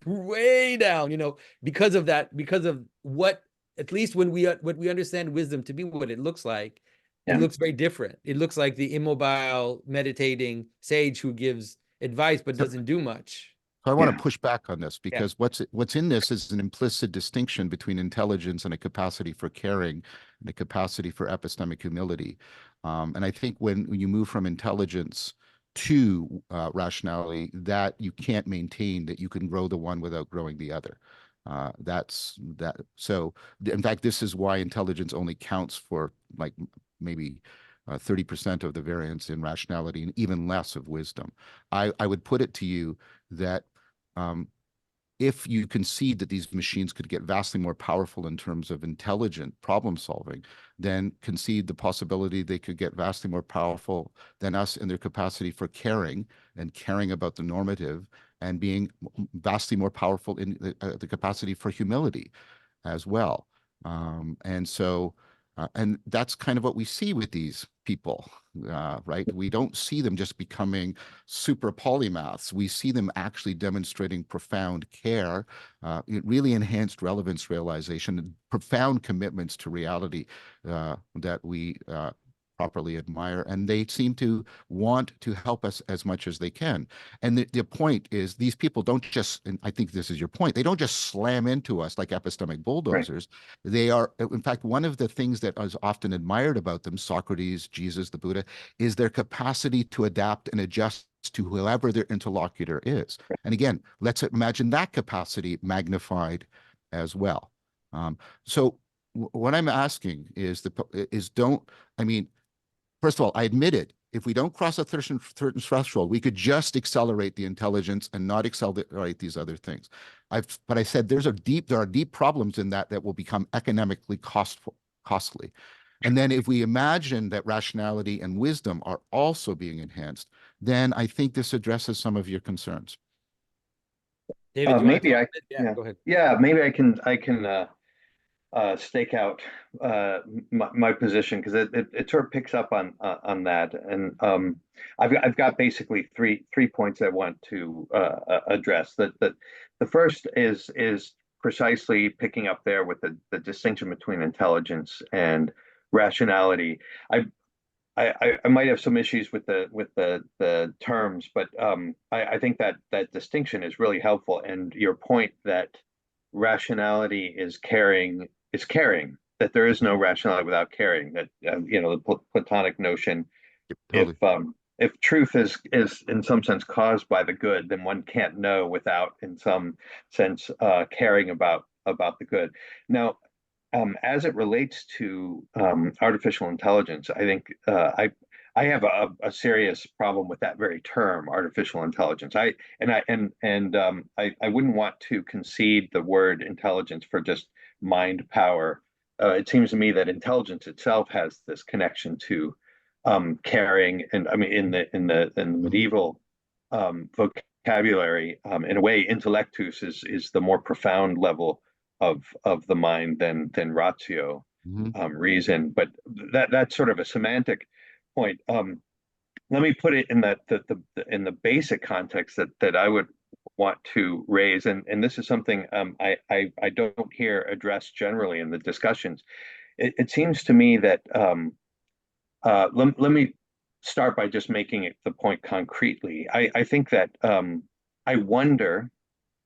way down, because of that, because of what, at least when we understand wisdom to be, what it looks like. It looks very different. It looks like the immobile meditating sage who gives advice but doesn't do much. So I want to push back on this, because what's in this is an implicit distinction between intelligence and a capacity for caring and a capacity for epistemic humility. And I think when you move from intelligence to rationality, that you can't maintain that you can grow the one without growing the other. That's that. So in fact, this is why intelligence only counts for like maybe 30% of the variance in rationality, and even less of wisdom. I would put it to you that if you concede that these machines could get vastly more powerful in terms of intelligent problem solving, then concede the possibility they could get vastly more powerful than us in their capacity for caring and caring about the normative, and being vastly more powerful in the capacity for humility as well. And so, and that's kind of what we see with these people, right? We don't see them just becoming super polymaths. We see them actually demonstrating profound care, really enhanced relevance realization, profound commitments to reality that we properly admire, and they seem to want to help us as much as they can. And the point is, these people don't just, and I think this is your point, they don't just slam into us like epistemic bulldozers. Right. They are, in fact, one of the things that is often admired about them, Socrates, Jesus, the Buddha, is their capacity to adapt and adjust to whoever their interlocutor is. And again, let's imagine that capacity magnified as well. So what I'm asking is, first of all, I admit it. If we don't cross a certain threshold, we could just accelerate the intelligence and not accelerate these other things. But I said there are deep problems in that will become economically costly. And then if we imagine that rationality and wisdom are also being enhanced, then I think this addresses some of your concerns. David, maybe go ahead. Yeah, maybe I can stake out my position, because it sort of picks up on that, and I've got basically three points I want to address. That the first is precisely picking up there with the distinction between intelligence and rationality. I might have some issues with the terms, but I think that distinction is really helpful. And your point that rationality is caring, that there is no rationality without caring, that the Platonic notion, totally. If truth is in some sense caused by the good, then one can't know without in some sense caring about the good. Now, as it relates to artificial intelligence, I think I have a serious problem with that very term, artificial intelligence. I wouldn't want to concede the word intelligence for just mind power. It seems to me that intelligence itself has this connection to caring, and I mean in the medieval vocabulary, in a way, intellectus is the more profound level of the mind than ratio, reason. But that's sort of a semantic point. Let me put it in in the basic context that I would want to raise, and this is something I don't hear addressed generally in the discussions. It seems to me that let me start by just making the point concretely. I think that I wonder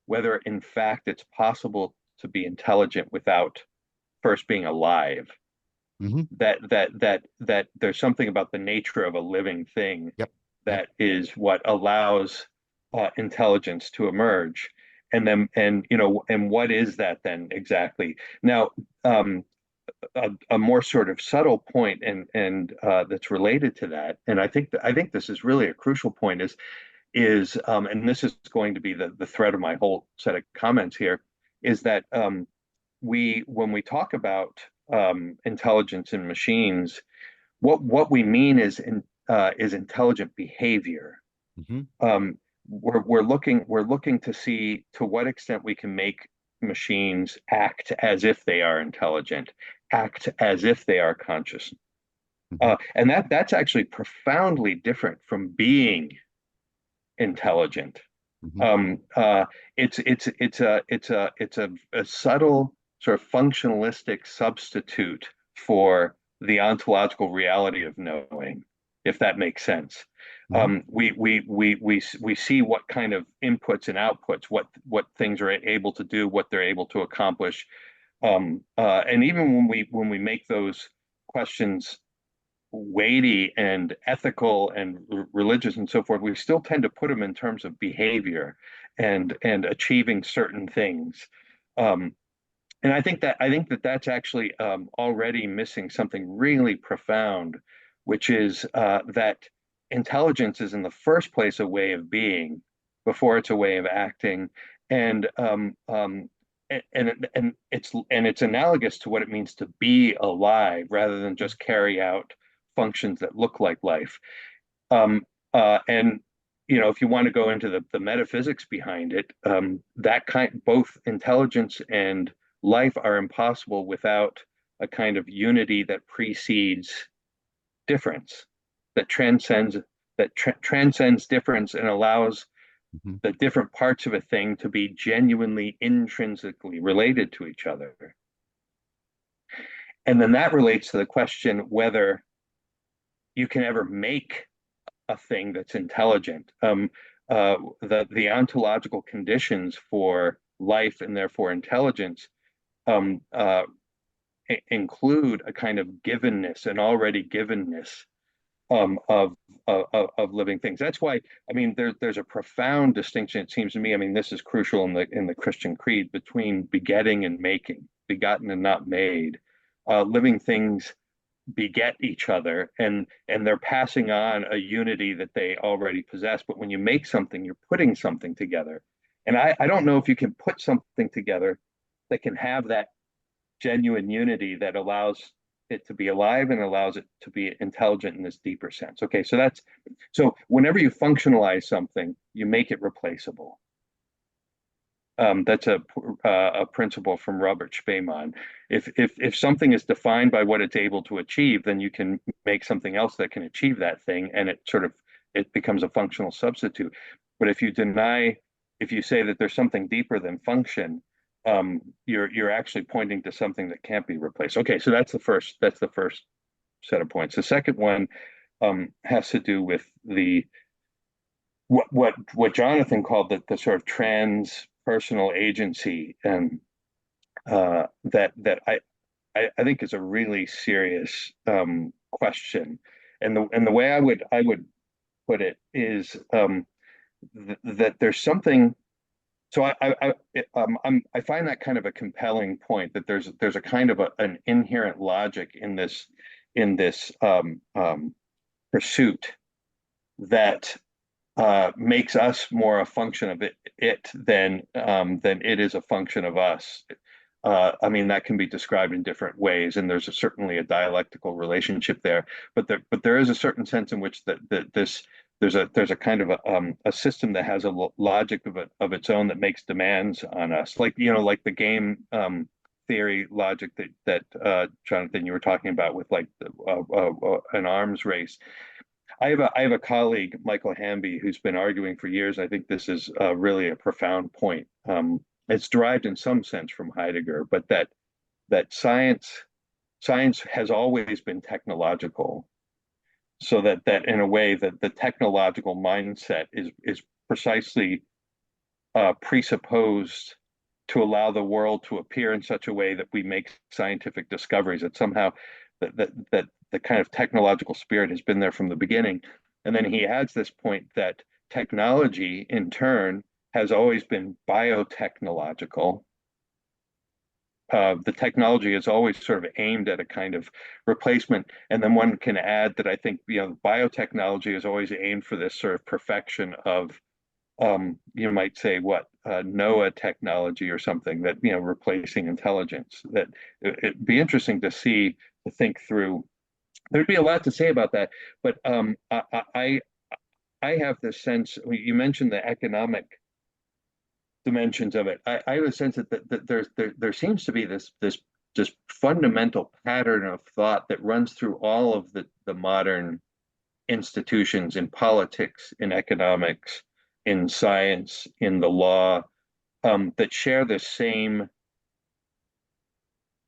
whether in fact it's possible to be intelligent without first being alive. That there's something about the nature of a living thing that is what allows intelligence to emerge. And what is that then exactly? Now, a more sort of subtle point and that's related to that, and I think this is really a crucial point, is and this is going to be the thread of my whole set of comments here, is that when we talk about intelligence in machines, what we mean is intelligent behavior. We're looking to see to what extent we can make machines act as if they are intelligent, act as if they are conscious, and that's actually profoundly different from being intelligent. It's a subtle sort of functionalistic substitute for the ontological reality of knowing, if that makes sense. We see what kind of inputs and outputs, what things are able to do, what they're able to accomplish, and even when we make those questions weighty and ethical and religious and so forth, we still tend to put them in terms of behavior and achieving certain things. And I think that's actually already missing something really profound, which is that intelligence is in the first place a way of being before it's a way of acting, and it's analogous to what it means to be alive rather than just carry out functions that look like life. And if you want to go into the metaphysics behind it, both intelligence and life are impossible without a kind of unity that precedes difference, that transcends difference and allows the different parts of a thing to be genuinely intrinsically related to each other. And then that relates to the question whether you can ever make a thing that's intelligent. The ontological conditions for life and therefore intelligence include a kind of givenness, an already givenness of living things. That's why, I mean, there's a profound distinction, it seems to me. I mean, this is crucial in the Christian creed, between begetting and making, begotten and not made. Living things beget each other, and they're passing on a unity that they already possess. But when you make something, you're putting something together. And I don't know if you can put something together that can have that genuine unity that allows it to be alive and allows it to be intelligent in this deeper sense. Okay, so whenever you functionalize something, you make it replaceable. That's a principle from Robert Spemann. If something is defined by what it's able to achieve, then you can make something else that can achieve that thing, and it becomes a functional substitute. But if you say that there's something deeper than function, you're actually pointing to something that can't be replaced. Okay, so that's the first set of points. The second one has to do with what Jonathan called the sort of transpersonal agency, and that I think is a really serious question. And the way I would put it is that there's something. So I find that kind of a compelling point, that there's a kind of an inherent logic in this pursuit that makes us more a function of it than it is a function of us. I mean, that can be described in different ways, and there's certainly a dialectical relationship there. But there is a certain sense in which there's a kind of a system that has a logic of its own that makes demands on us, like like the game theory logic that Jonathan, you were talking about, with like an arms race. I have a colleague, Michael Hamby, who's been arguing for years. I think this is really a profound point. It's derived in some sense from Heidegger, but that science has always been technological. So that in a way that the technological mindset is precisely presupposed to allow the world to appear in such a way that we make scientific discoveries, that somehow that the kind of technological spirit has been there from the beginning. And then he adds this point that technology in turn has always been biotechnological. The technology is always sort of aimed at a kind of replacement. And then one can add that I think, biotechnology is always aimed for this sort of perfection of, you might say, Noah technology or something, that, replacing intelligence. That it'd be interesting to think through. There'd be a lot to say about that. But I have this sense, you mentioned the economic dimensions of it. I have a sense that there seems to be this fundamental pattern of thought that runs through all of the modern institutions, in politics, in economics, in science, in the law, that share the same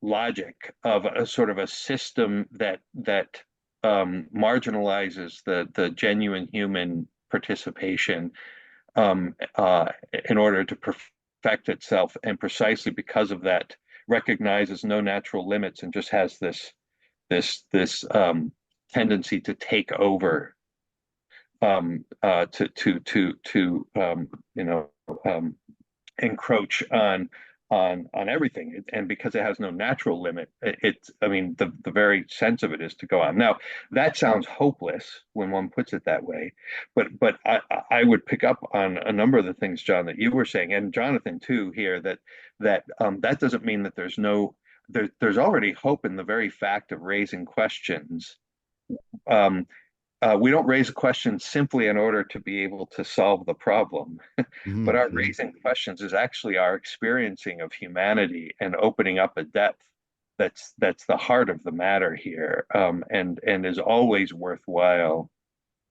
logic of a sort of a system that marginalizes the genuine human participation in order to perfect itself, and precisely because of that recognizes no natural limits and just has this tendency to take over, encroach on everything. And because it has no natural limit, I mean, the very sense of it is to go on. Now, that sounds hopeless when one puts it that way, but I would pick up on a number of the things, John, that you were saying, and Jonathan too, here, that doesn't mean that there's already hope in the very fact of raising questions. We don't raise a question simply in order to be able to solve the problem, but our raising questions is actually our experiencing of humanity and opening up a depth that's the heart of the matter here, and is always worthwhile,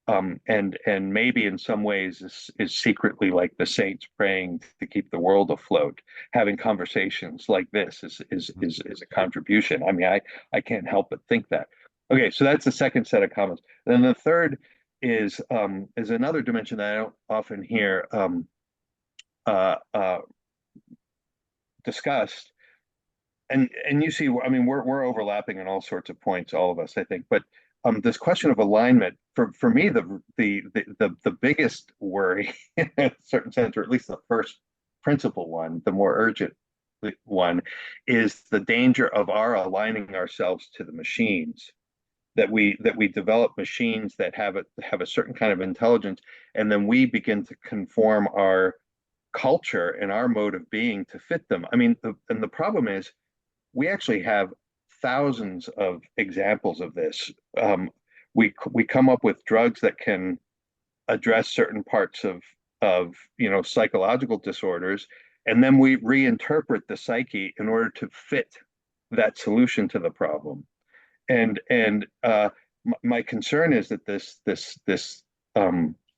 and maybe in some ways is secretly like the saints praying to keep the world afloat. Having conversations like this is a contribution. I mean, I can't help but think that. Okay, so that's the second set of comments. Then the third is another dimension that I don't often hear uh, uh, discussed. And you see, I mean, we're overlapping on all sorts of points, all of us, I think. But this question of alignment, for me, the biggest worry, in a certain sense, or at least the first principal one, the more urgent one, is the danger of our aligning ourselves to the machines. That we develop machines that have a certain kind of intelligence, and then we begin to conform our culture and our mode of being to fit them. I mean, and the problem is we actually have thousands of examples of this. We come up with drugs that can address certain parts of psychological disorders, and then we reinterpret the psyche in order to fit that solution to the problem. And my concern is that this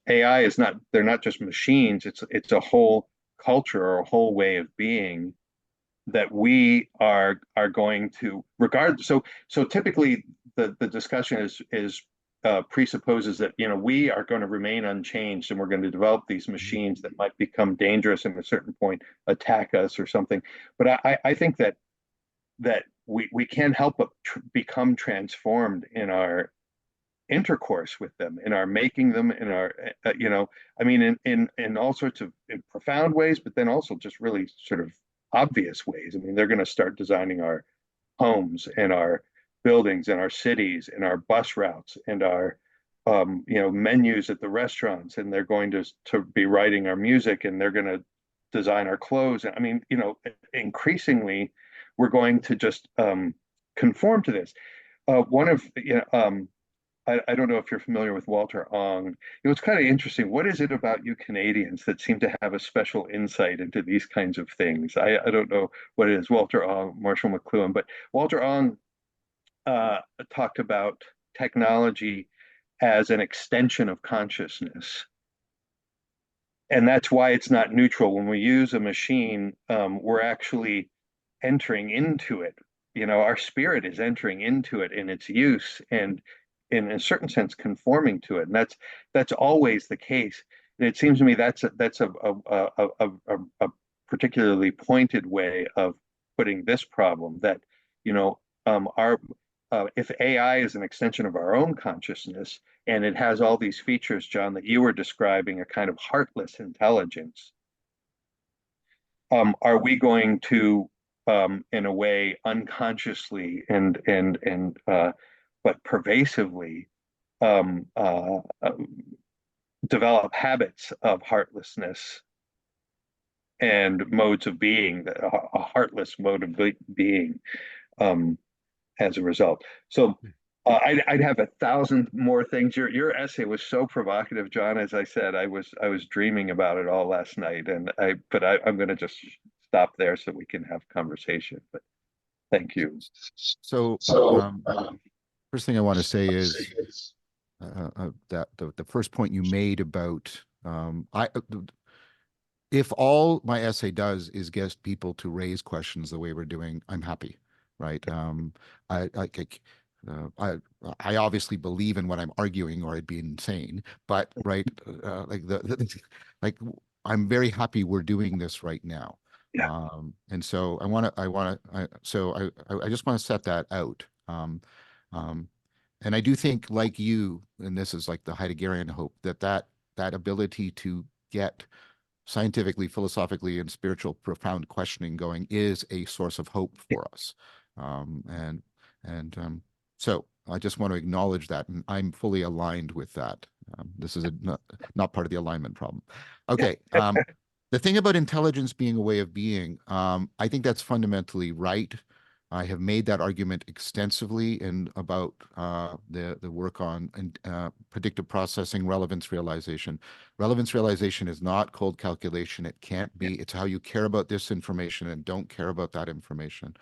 AI is not, they're not just machines. It's a whole culture or a whole way of being that we are going to regard. So typically the discussion is presupposes that we are going to remain unchanged, and we're going to develop these machines that might become dangerous and at a certain point attack us or something. But I think that we can't help but become transformed in our intercourse with them, in our making them, in our I mean, in all sorts of in profound ways, but then also just really sort of obvious ways. I mean, they're going to start designing our homes and our buildings and our cities and our bus routes and our menus at the restaurants, and they're going to be writing our music, and they're going to design our clothes. And I mean, increasingly we're going to just conform to this. One of I don't know if you're familiar with Walter Ong. It's kind of interesting. What is it about you Canadians that seem to have a special insight into these kinds of things? I don't know what it is, Walter Ong, Marshall McLuhan, but Walter Ong talked about technology as an extension of consciousness. And that's why it's not neutral. When we use a machine, we're actually entering into it. Our spirit is entering into it in its use, and in a certain sense conforming to it. And that's always the case. And it seems to me that's a particularly pointed way of putting this problem, that our if AI is an extension of our own consciousness, and it has all these features, John, that you were describing, a kind of heartless intelligence, are we going to in a way unconsciously and but pervasively develop habits of heartlessness and modes of being, a heartless mode of being as a result? So I'd have 1,000 more things. Your essay was so provocative, John. As I said, I was dreaming about it all last night, but I'm going to just stop there so we can have conversation. But thank you. So first thing I want to say is that the first point you made about if all my essay does is get people to raise questions the way we're doing, I'm happy, right? I obviously believe in what I'm arguing, or I'd be insane. But right, like I'm very happy we're doing this right now. Yeah. And so I just want to set that out. And I do think, like you, and this is like the Heideggerian hope, that ability to get scientifically, philosophically, and spiritual profound questioning going is a source of hope for us. So I just want to acknowledge that, and I'm fully aligned with that. This is not part of the alignment problem. Okay. The thing about intelligence being a way of being, I think that's fundamentally right. I have made that argument extensively about the work on predictive processing, relevance realization. Relevance realization is not cold calculation. It can't be. It's how you care about this information and don't care about that information.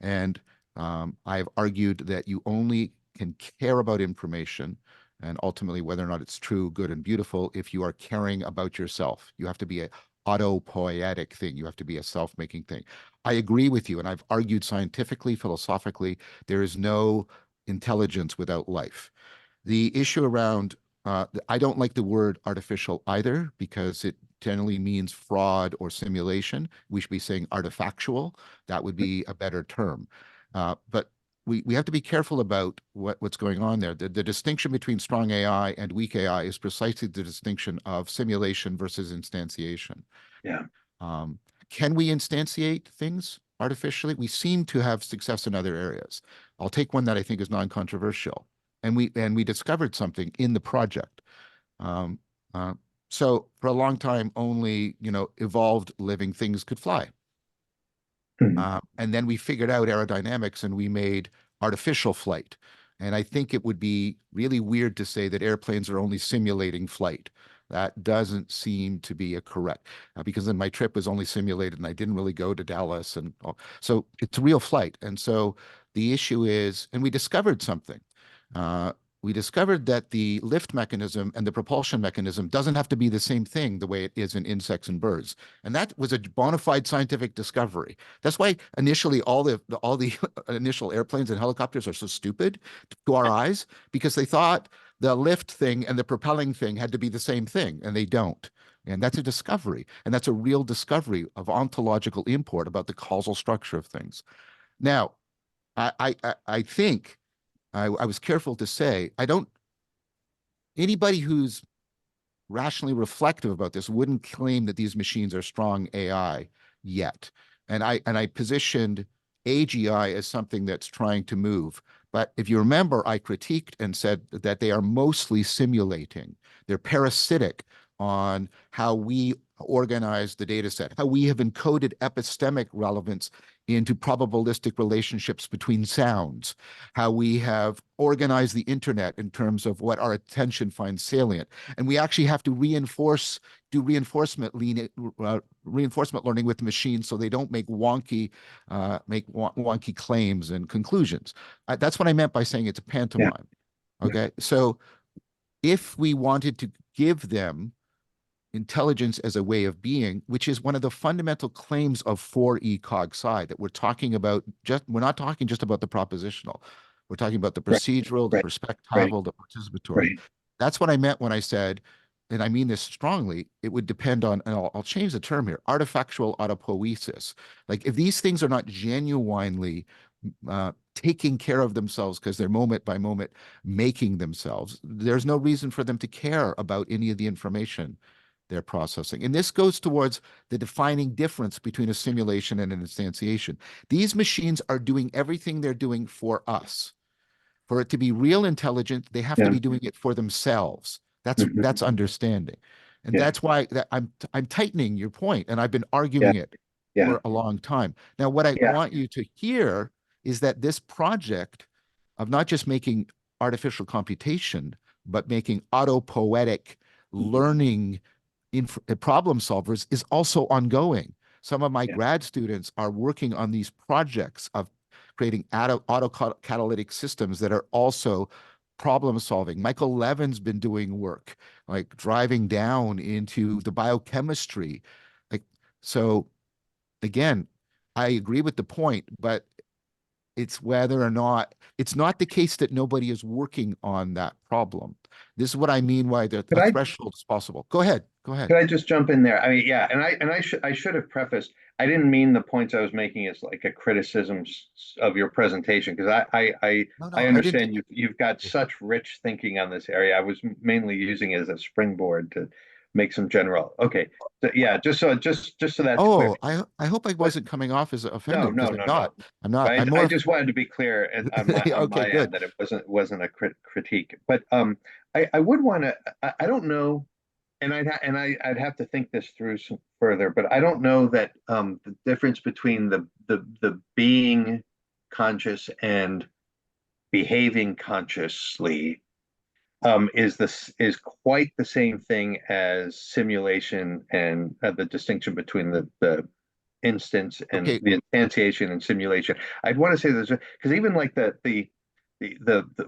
And I've argued that you only can care about information and ultimately whether or not it's true, good, and beautiful if you are caring about yourself. You have to be a autopoietic thing. You have to be a self-making thing. I agree with you, and I've argued scientifically, philosophically, there is no intelligence without life. The issue around, I don't like the word artificial either, because it generally means fraud or simulation. We should be saying artifactual. That would be a better term. But we have to be careful about what's going on there. The distinction between strong AI and weak AI is precisely the distinction of simulation versus instantiation. Yeah. Can we instantiate things artificially? We seem to have success in other areas. I'll take one that I think is non-controversial. And we discovered something in the project. So for a long time, only evolved living things could fly. And then we figured out aerodynamics and we made artificial flight. And I think it would be really weird to say that airplanes are only simulating flight. That doesn't seem to be a correct, because then my trip was only simulated and I didn't really go to Dallas. And so it's a real flight. And so the issue is, and we discovered something. We discovered that the lift mechanism and the propulsion mechanism doesn't have to be the same thing the way it is in insects and birds. And that was a bona fide scientific discovery. That's why initially all the initial airplanes and helicopters are so stupid to our eyes, because they thought the lift thing and the propelling thing had to be the same thing, and they don't. And that's a discovery. And that's a real discovery of ontological import about the causal structure of things. Now, I think I was careful to say, anybody who's rationally reflective about this wouldn't claim that these machines are strong AI yet. And I positioned AGI as something that's trying to move. But if you remember, I critiqued and said that they are mostly simulating. They're parasitic on how we organize the data set, how we have encoded epistemic relevance into probabilistic relationships between sounds, how we have organized the internet in terms of what our attention finds salient. And we actually have to do reinforcement learning with machines so they don't make wonky claims and conclusions. That's what I meant by saying it's a pantomime. Yeah. Okay. So if we wanted to give them intelligence as a way of being, which is one of the fundamental claims of 4E cog sci, that we're not talking just about the propositional. We're talking about the procedural, the perspectival, the participatory. That's what I meant when I said, and I mean this strongly, it would depend on, and I'll change the term here, artifactual autopoiesis. Like if these things are not genuinely taking care of themselves because they're moment by moment making themselves, there's no reason for them to care about any of the information they're processing. And this goes towards the defining difference between a simulation and an instantiation. These machines are doing everything they're doing for us. For it to be real intelligent, they have to be doing it for themselves. That's understanding. And that's why I'm tightening your point, and I've been arguing it for a long time. Now, what I want you to hear is that this project of not just making artificial computation, but making autopoietic learning problem solvers is also ongoing. Some of my grad students are working on these projects of creating autocatalytic systems that are also problem solving. Michael Levin's been doing work like driving down into the biochemistry. So again, I agree with the point, but it's whether or not, it's not the case that nobody is working on that problem. This is what I mean why the threshold is possible. Go ahead. Could I just jump in there? I mean, yeah, and I should have prefaced, I didn't mean the points I was making as like a criticism of your presentation, because I understand you've got such rich thinking on this area. I was mainly using it as a springboard to make some general. Okay, so, yeah, just so that's clear. I hope I wasn't coming off as offended. No. I'm not. I just wanted to be clear on my good. end that it wasn't a critique. But I would want to. I don't know. And I'd have to think this through some further, but I don't know that the difference between the being conscious and behaving consciously is quite the same thing as simulation, and the distinction between the instance and the instantiation and simulation. I'd want to say this because even like the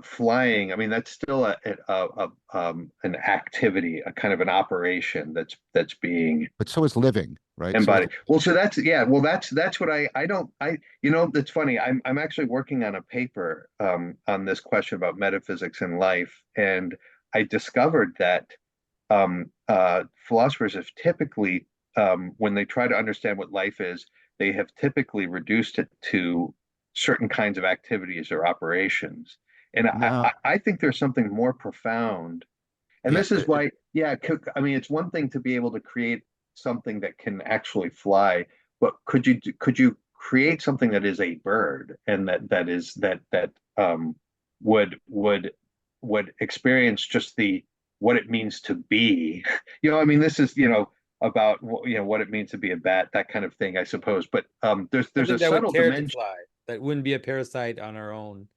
flying, I mean, that's still an activity, a kind of an operation that's being. But so is living. right? So Embody. Well, so that's yeah. Well, that's what I don't I you know that's funny. I'm actually working on a paper on this question about metaphysics and life, and I discovered that philosophers have typically when they try to understand what life is, they have typically reduced it to certain kinds of activities or operations, and no, I think there's something more profound. And yeah, this is why, yeah, I mean, it's one thing to be able to create something that can actually fly, but could you create something that is a bird and that would experience just the what it means to be? I mean, this is, about what it means to be a bat, that kind of thing, I suppose. But there's Something a that would subtle care to dimension. fly, that wouldn't be a parasite on our own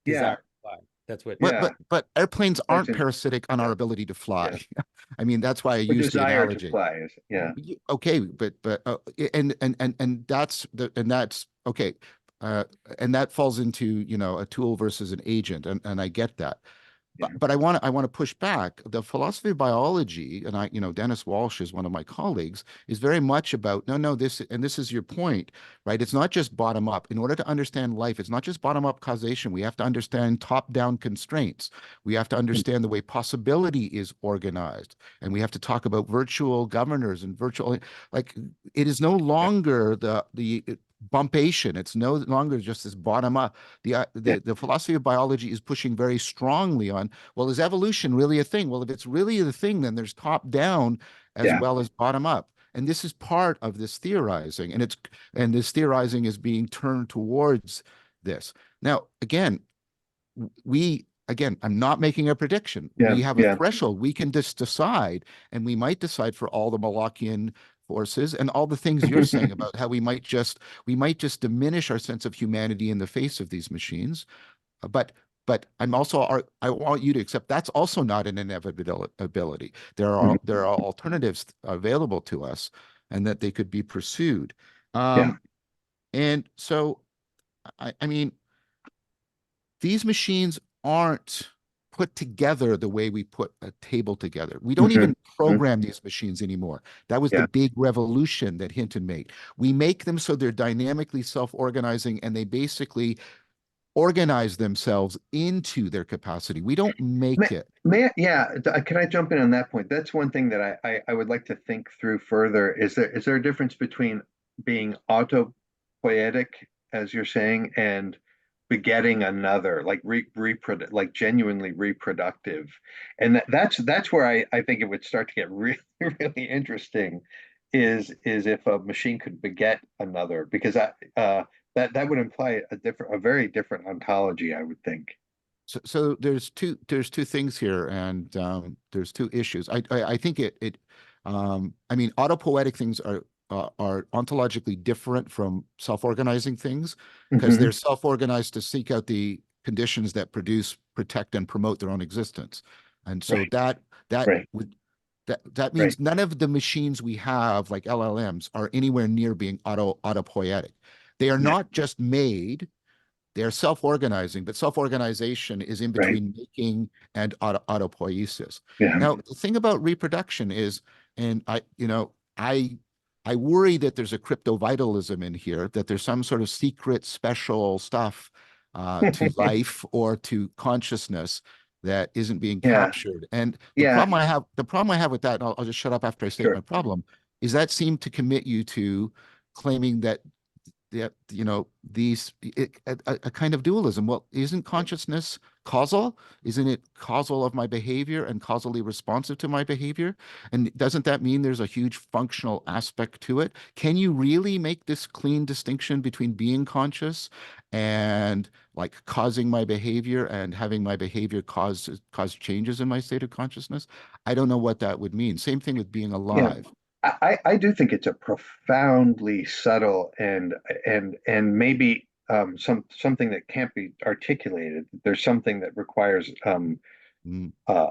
Yeah, desire to fly. That's what. but yeah, but airplanes that's aren't interesting. parasitic on our Yeah, ability to fly. yeah. I mean, that's why I Or use the desire to analogy. fly is, yeah, Okay, but and that's okay, uh, and that falls into a tool versus an agent, and I get that. yeah. But I want to push back. The philosophy of biology, and Dennis Walsh is one of my colleagues, is very much about no, this is your point, right? It's not just bottom up. In order to understand life, it's not just bottom up causation. We have to understand top down constraints. We have to understand the way possibility is organized, and we have to talk about virtual governors and virtual, like, it is no longer the bumpation. It's no longer just this bottom up. The philosophy of biology is pushing very strongly on, well, is evolution really a thing? Well, if it's really a thing, then there's top down as Yeah, well as bottom up. And this is part of this theorizing, and this theorizing is being turned towards this. Now, I'm not making a prediction. yeah, We have a yeah. threshold. We can just decide, and we might decide for all the Malachian forces and all the things you're saying about how we might just diminish our sense of humanity in the face of these machines. But I want you to accept that's also not an inevitability. There are alternatives available to us, and that they could be pursued. Yeah. And so, I mean, these machines aren't put together the way we put a table together. We don't Hmm. even program these machines anymore. That was the Yeah, big revolution that Hinton made. We make them so they're dynamically self-organizing, and they basically organize themselves into their capacity. We don't may, make it. yeah. Can I jump in on that point? That's one thing that I would like to think through further. Is there a difference between being autopoietic, as you're saying, and begetting another, like like genuinely reproductive? And that's where I think it would start to get really really interesting. Is if a machine could beget another, because that would imply a very different ontology, I would think. So there's two things here, and there's two issues. I think I mean, autopoietic things are ontologically different from self-organizing things, because they're Hmm. self-organized to seek out the conditions that produce, protect, and promote their own existence. And so Right, that right, would that right, means none of the machines we have, like LLMs, are anywhere near being autopoietic. They are yeah, not just made, they're self-organizing, but self-organization is in right, between making and autopoiesis. yeah, Now, the thing about reproduction is, and I worry that there's a crypto vitalism in here, that there's some sort of secret special stuff to life or to consciousness that isn't being yeah, captured. And yeah, the problem I have with that, and I'll just shut up after I state my sure. problem, is that seem to commit you to claiming that a kind of dualism. Well, isn't consciousness causal? Isn't it causal of my behavior and causally responsive to my behavior? And doesn't that mean there's a huge functional aspect to it? Can you really make this clean distinction between being conscious and, like, causing my behavior and having my behavior cause changes in my state of consciousness? I don't know what that would mean. Same thing with being Yeah. alive. I do think it's a profoundly subtle and maybe something that can't be articulated. There's something that requires Mm. uh,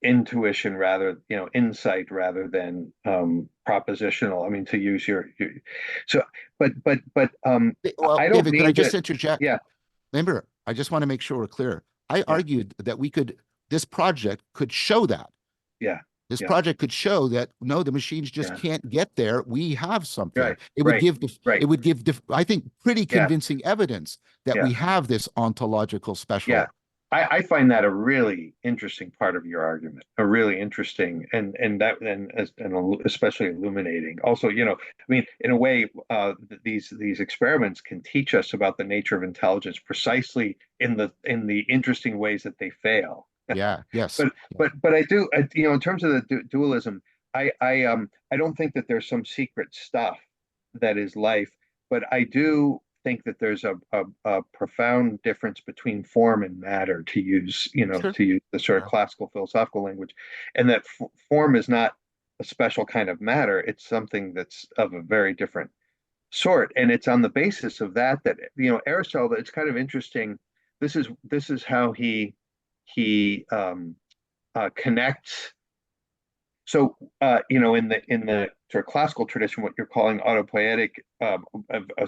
intuition, rather, insight, rather than propositional. I mean, to use your so, but Well, I don't David, could I mean just to. interject? Yeah, Remember, I just want to make sure we're clear. I yeah, argued that this project could show that. yeah, This Yeah. project could show that no, the machines just Yeah. can't get there. We have something. Right. It would Right. give Right. it would give I think pretty Yeah. convincing evidence that Yeah. we have this ontological special. Yeah. I find that a really interesting part of your argument, a really interesting and especially illuminating. Also, I mean, in a way, these experiments can teach us about the nature of intelligence precisely in the interesting ways that they fail. Yeah. Yes. But I do, in terms of the dualism, I don't think that there's some secret stuff that is life, but I do think that there's a profound difference between form and matter, to use Sure. to use the sort of classical philosophical language, and that form is not a special kind of matter. It's something that's of a very different sort, and it's on the basis of that Aristotle. It's kind of interesting. This is how he connects. So, in the sort of classical tradition, what you're calling autopoietic, a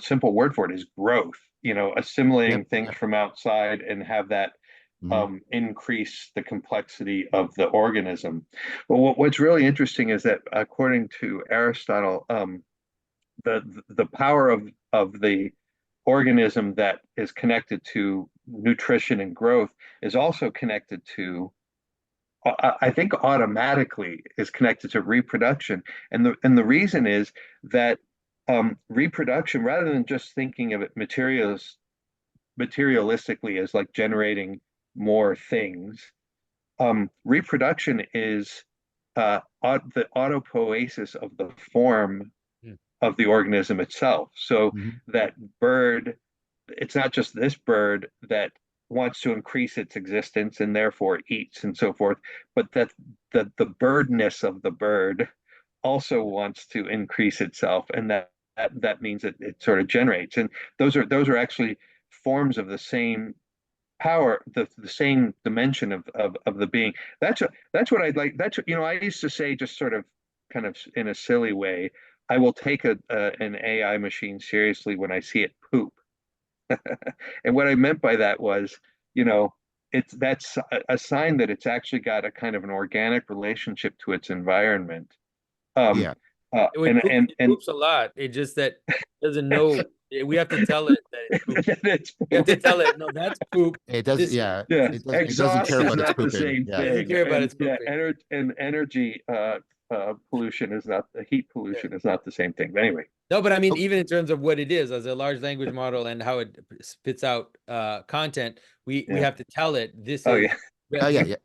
simple word for it is growth. Assimilating Yep. things from outside and have that increase the complexity of the organism. But what's really interesting is that, according to Aristotle, the power of the organism that is connected to nutrition and growth is also connected to, I think, automatically is connected to reproduction. And the reason is that reproduction, rather than just thinking of it materialistically as like generating more things, reproduction is the autopoiesis of the form of the organism itself. So that bird, it's not just this bird that wants to increase its existence and therefore eats and so forth, but that the birdness of the bird also wants to increase itself, and that means that it sort of generates. And those are actually forms of the same power, the same dimension of the being. That's what I'd like. That's what, I used to say, just sort of kind of in a silly way, I will take an AI machine seriously when I see it poop. And what I meant by that was, that's a sign that it's actually got a kind of an organic relationship to its environment. Yeah. It poops a lot. It just that doesn't know. We have to tell it that it's poop. It's We have to tell it, no, that's poop. It does. This- Yeah. Yeah, It doesn't exhaust care is about its not the pooping. same Yeah. Doesn't thing. care about its Yeah, pooping. energy pollution is not, heat pollution is not the same thing. But anyway, No, but I mean, even in terms of what it is as a large language model and how it spits out content, we have to tell it this oh is yeah, Oh yeah. Yeah. this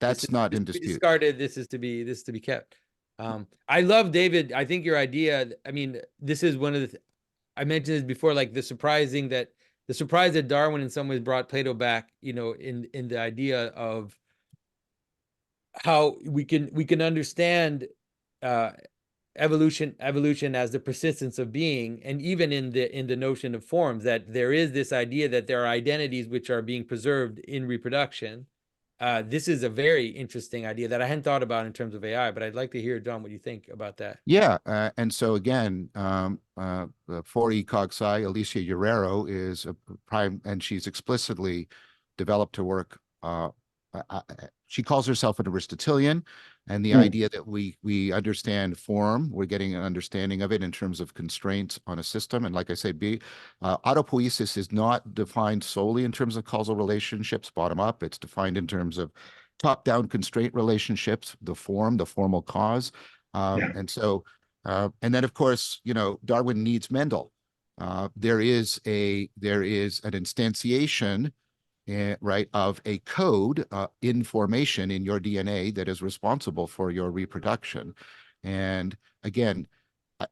That's is not this in to be dispute. discarded. This is to be kept. I love, David. I think your idea. I mean, this is one of the. I mentioned this before, like the surprise that Darwin in some ways brought Plato back. In the idea of how we can understand evolution as the persistence of being, and even in the notion of forms, that there is this idea that there are identities which are being preserved in reproduction. This is a very interesting idea that I hadn't thought about in terms of AI, but I'd like to hear, John, what you think about that. Yeah, and so again, the 4E Cog Sci, Alicia Urrero is a prime, and she's explicitly developed her work. She calls herself an Aristotelian, and the idea that we understand form, we're getting an understanding of it in terms of constraints on a system. And like I say, autopoiesis is not defined solely in terms of causal relationships, bottom up. It's defined in terms of top-down constraint relationships, the formal cause. And so, and then of course, Darwin needs Mendel. There is an instantiation, right, of a code in formation in your DNA that is responsible for your reproduction. And again,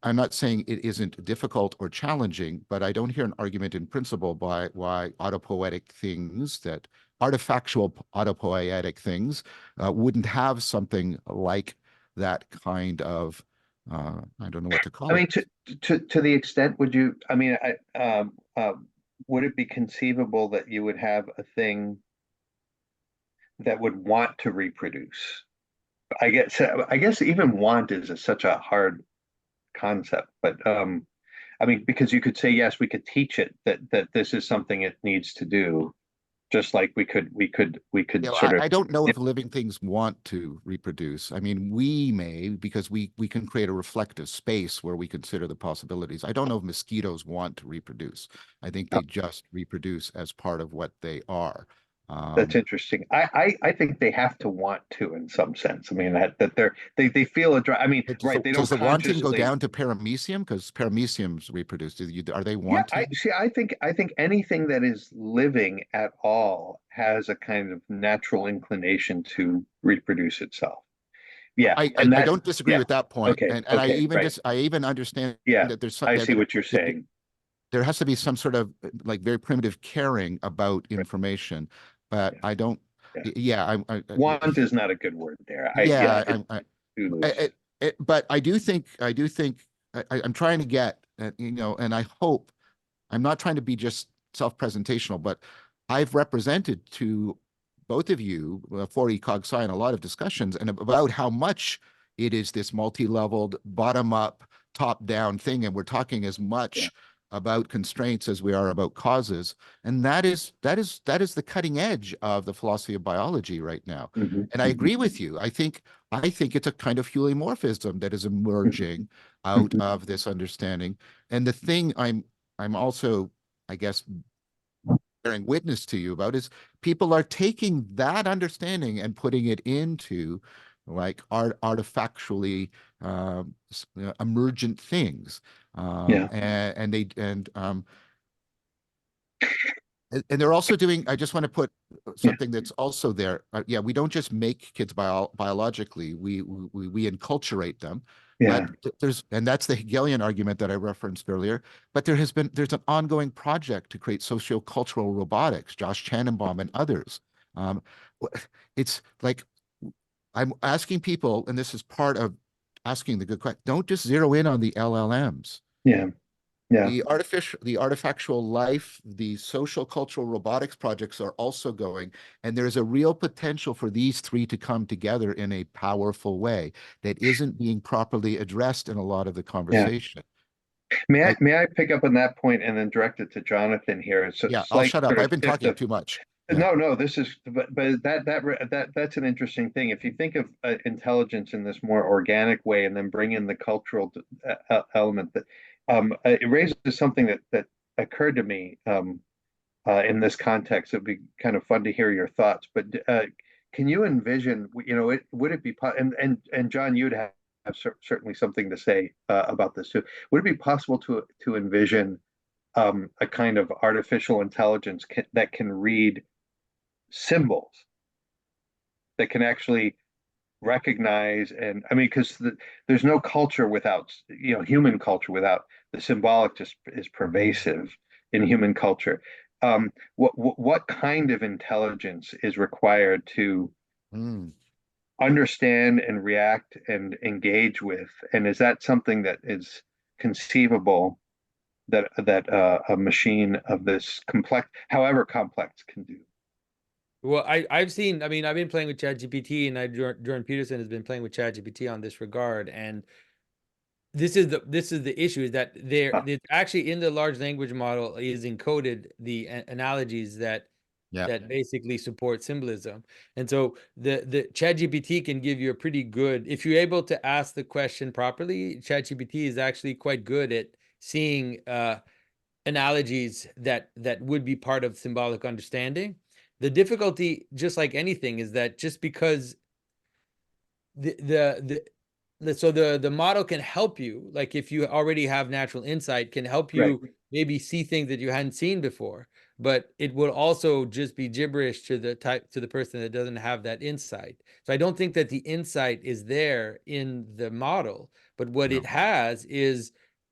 I'm not saying it isn't difficult or challenging, but I don't hear an argument in principle by why autopoietic things, that artifactual autopoietic things, wouldn't have something like that kind of, I don't know what to call it. I mean, to the extent, would you? I mean, would it be conceivable that you would have a thing that would want to reproduce? I guess even want is such a hard concept, but I mean, because you could say, yes, we could teach it that this is something it needs to do. just like we could sort of. I don't know if living things want to reproduce. I mean, we may, because we can create a reflective space where we consider the possibilities. I don't know if mosquitoes want to reproduce. I think they just reproduce as part of what they are. That's interesting. I think they have to want to in some sense. I mean that they feel a drive. I mean, right? They don't Does the wanting go consciously. down to paramecium? Because parameciums reproduce. Are they Yeah, wanting? I think anything that is living at all has a kind of natural inclination to reproduce itself. Yeah, and I that don't disagree yeah. with that point. Okay, And okay, right. I even understand Yeah, that there's I see what you're that saying. there has to be some sort of like very primitive caring about Right. information, but Yeah, I don't. yeah. Yeah, Want is not a good word there. yeah, Do lose. but I do think I'm trying to get, and I hope I'm not trying to be just self-presentational, but I've represented to both of you for ECOG Sci in a lot of discussions and about how much it is this multi-leveled, bottom-up, top-down thing, and we're talking as much about constraints as we are about causes, and that is the cutting edge of the philosophy of biology right now. Mm-hmm, And I mm-hmm, agree with you. I think it's a kind of heliomorphism that is emerging out mm-hmm. of this understanding. And the thing I'm also, I guess, bearing witness to you about is people are taking that understanding and putting it into like artifactually emergent things. Yeah, And they're also doing, I just want to put yeah, something that's also there. Yeah, we don't just make kids biologically, we enculturate them. But yeah. and that's the Hegelian argument that I referenced earlier. But there's an ongoing project to create sociocultural robotics, Josh Tannenbaum and others. Um, it's like, I'm asking people, and this is part of asking the good question, don't just zero in on the LLMs. Yeah, yeah. The artifactual life, the social cultural robotics projects are also going, and there's a real potential for these three to come together in a powerful way that isn't being properly addressed in a lot of the Yeah. conversation. May I pick up on that point and then direct it to Jonathan here? It's a Yeah, I'll slight shut up. sort of I've been shift talking of too much. Yeah. no, this is but that's an interesting thing. If you think of intelligence in this more organic way and then bring in the cultural element, that it raises something that occurred to me in this context. It'd be kind of fun to hear your thoughts. But can you envision, would it be, and John, you'd have certainly something to say about this too. Would it be possible to envision a kind of artificial intelligence that can read symbols, that can actually recognize, and I mean, because there's no culture without, human culture without the symbolic just is pervasive in human culture. What kind of intelligence is required to Mm. understand and react and engage with? And is that something that is conceivable that a machine of this complex, however complex, can do? Well, I've seen, I mean, I've been playing with ChatGPT, and Jordan Peterson has been playing with ChatGPT on this regard. And this is the issue, is that it's actually in the large language model is encoded the analogies that basically support symbolism. And so the ChatGPT can give you a pretty good, if you're able to ask the question properly, ChatGPT is actually quite good at seeing analogies that would be part of symbolic understanding. The difficulty, just like anything, is that just because the model can help you, like if you already have natural insight, can help Right. you maybe see things that you hadn't seen before, but it will also just be gibberish to the person that doesn't have that insight. So I don't think that the insight is there in the model, but what it has is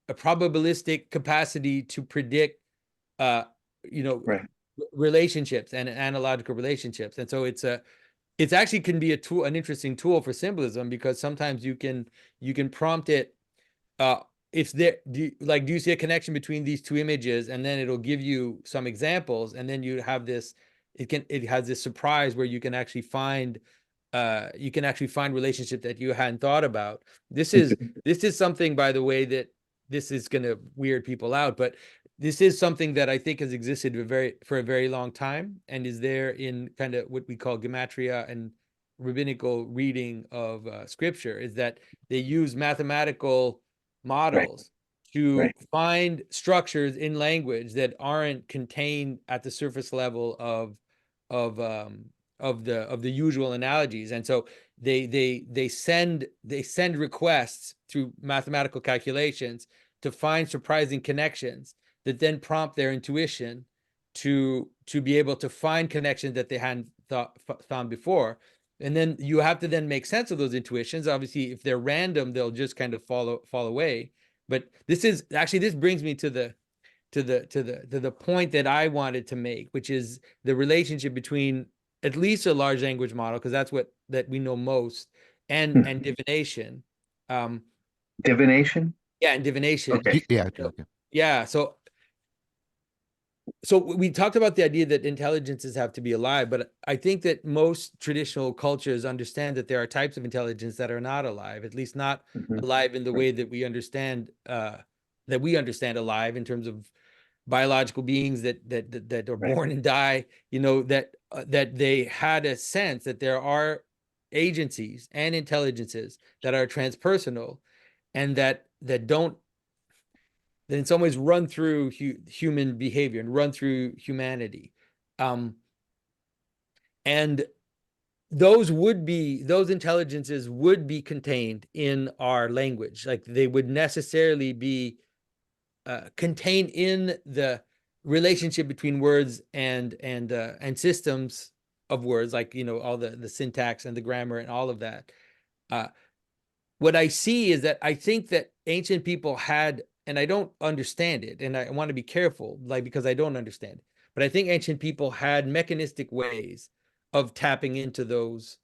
a probabilistic capacity to predict Right. relationships and analogical relationships. And so it's actually can be an interesting tool for symbolism, because sometimes you can prompt it, if there, do you see a connection between these two images, and then it'll give you some examples, and then you have this, it has this surprise where you can actually find relationship that you hadn't thought about. This is something, by the way, that this is going to weird people out, but this is something that I think has existed for a very long time, and is there in kind of what we call gematria and rabbinical reading of scripture, is that they use mathematical models to find structures in language that aren't contained at the surface level of the usual analogies. And so they send requests through mathematical calculations to find surprising connections that then prompt their intuition to be able to find connections that they hadn't found before. And then you have to then make sense of those intuitions. Obviously, if they're random, they'll just kind of fall away. But this brings me to the point that I wanted to make, which is the relationship between at least a large language model, because that's that we know most, and divination. Divination? Yeah, and divination. Okay. Yeah. Yeah. So we talked about the idea that intelligences have to be alive, but I think that most traditional cultures understand that there are types of intelligence that are not alive, at least not alive in the way that we understand alive, in terms of biological beings that are born and die. That they had a sense that there are agencies and intelligences that are transpersonal, and that in some ways run through human behavior and run through humanity. And those intelligences would be contained in our language. Like, they would necessarily be contained in the relationship between words and systems of words, like, all the syntax and the grammar and all of that. What I see is that I think that ancient people had, and I don't understand it, and I want to be careful, like, because I don't understand it, but I think ancient people had mechanistic ways of tapping into those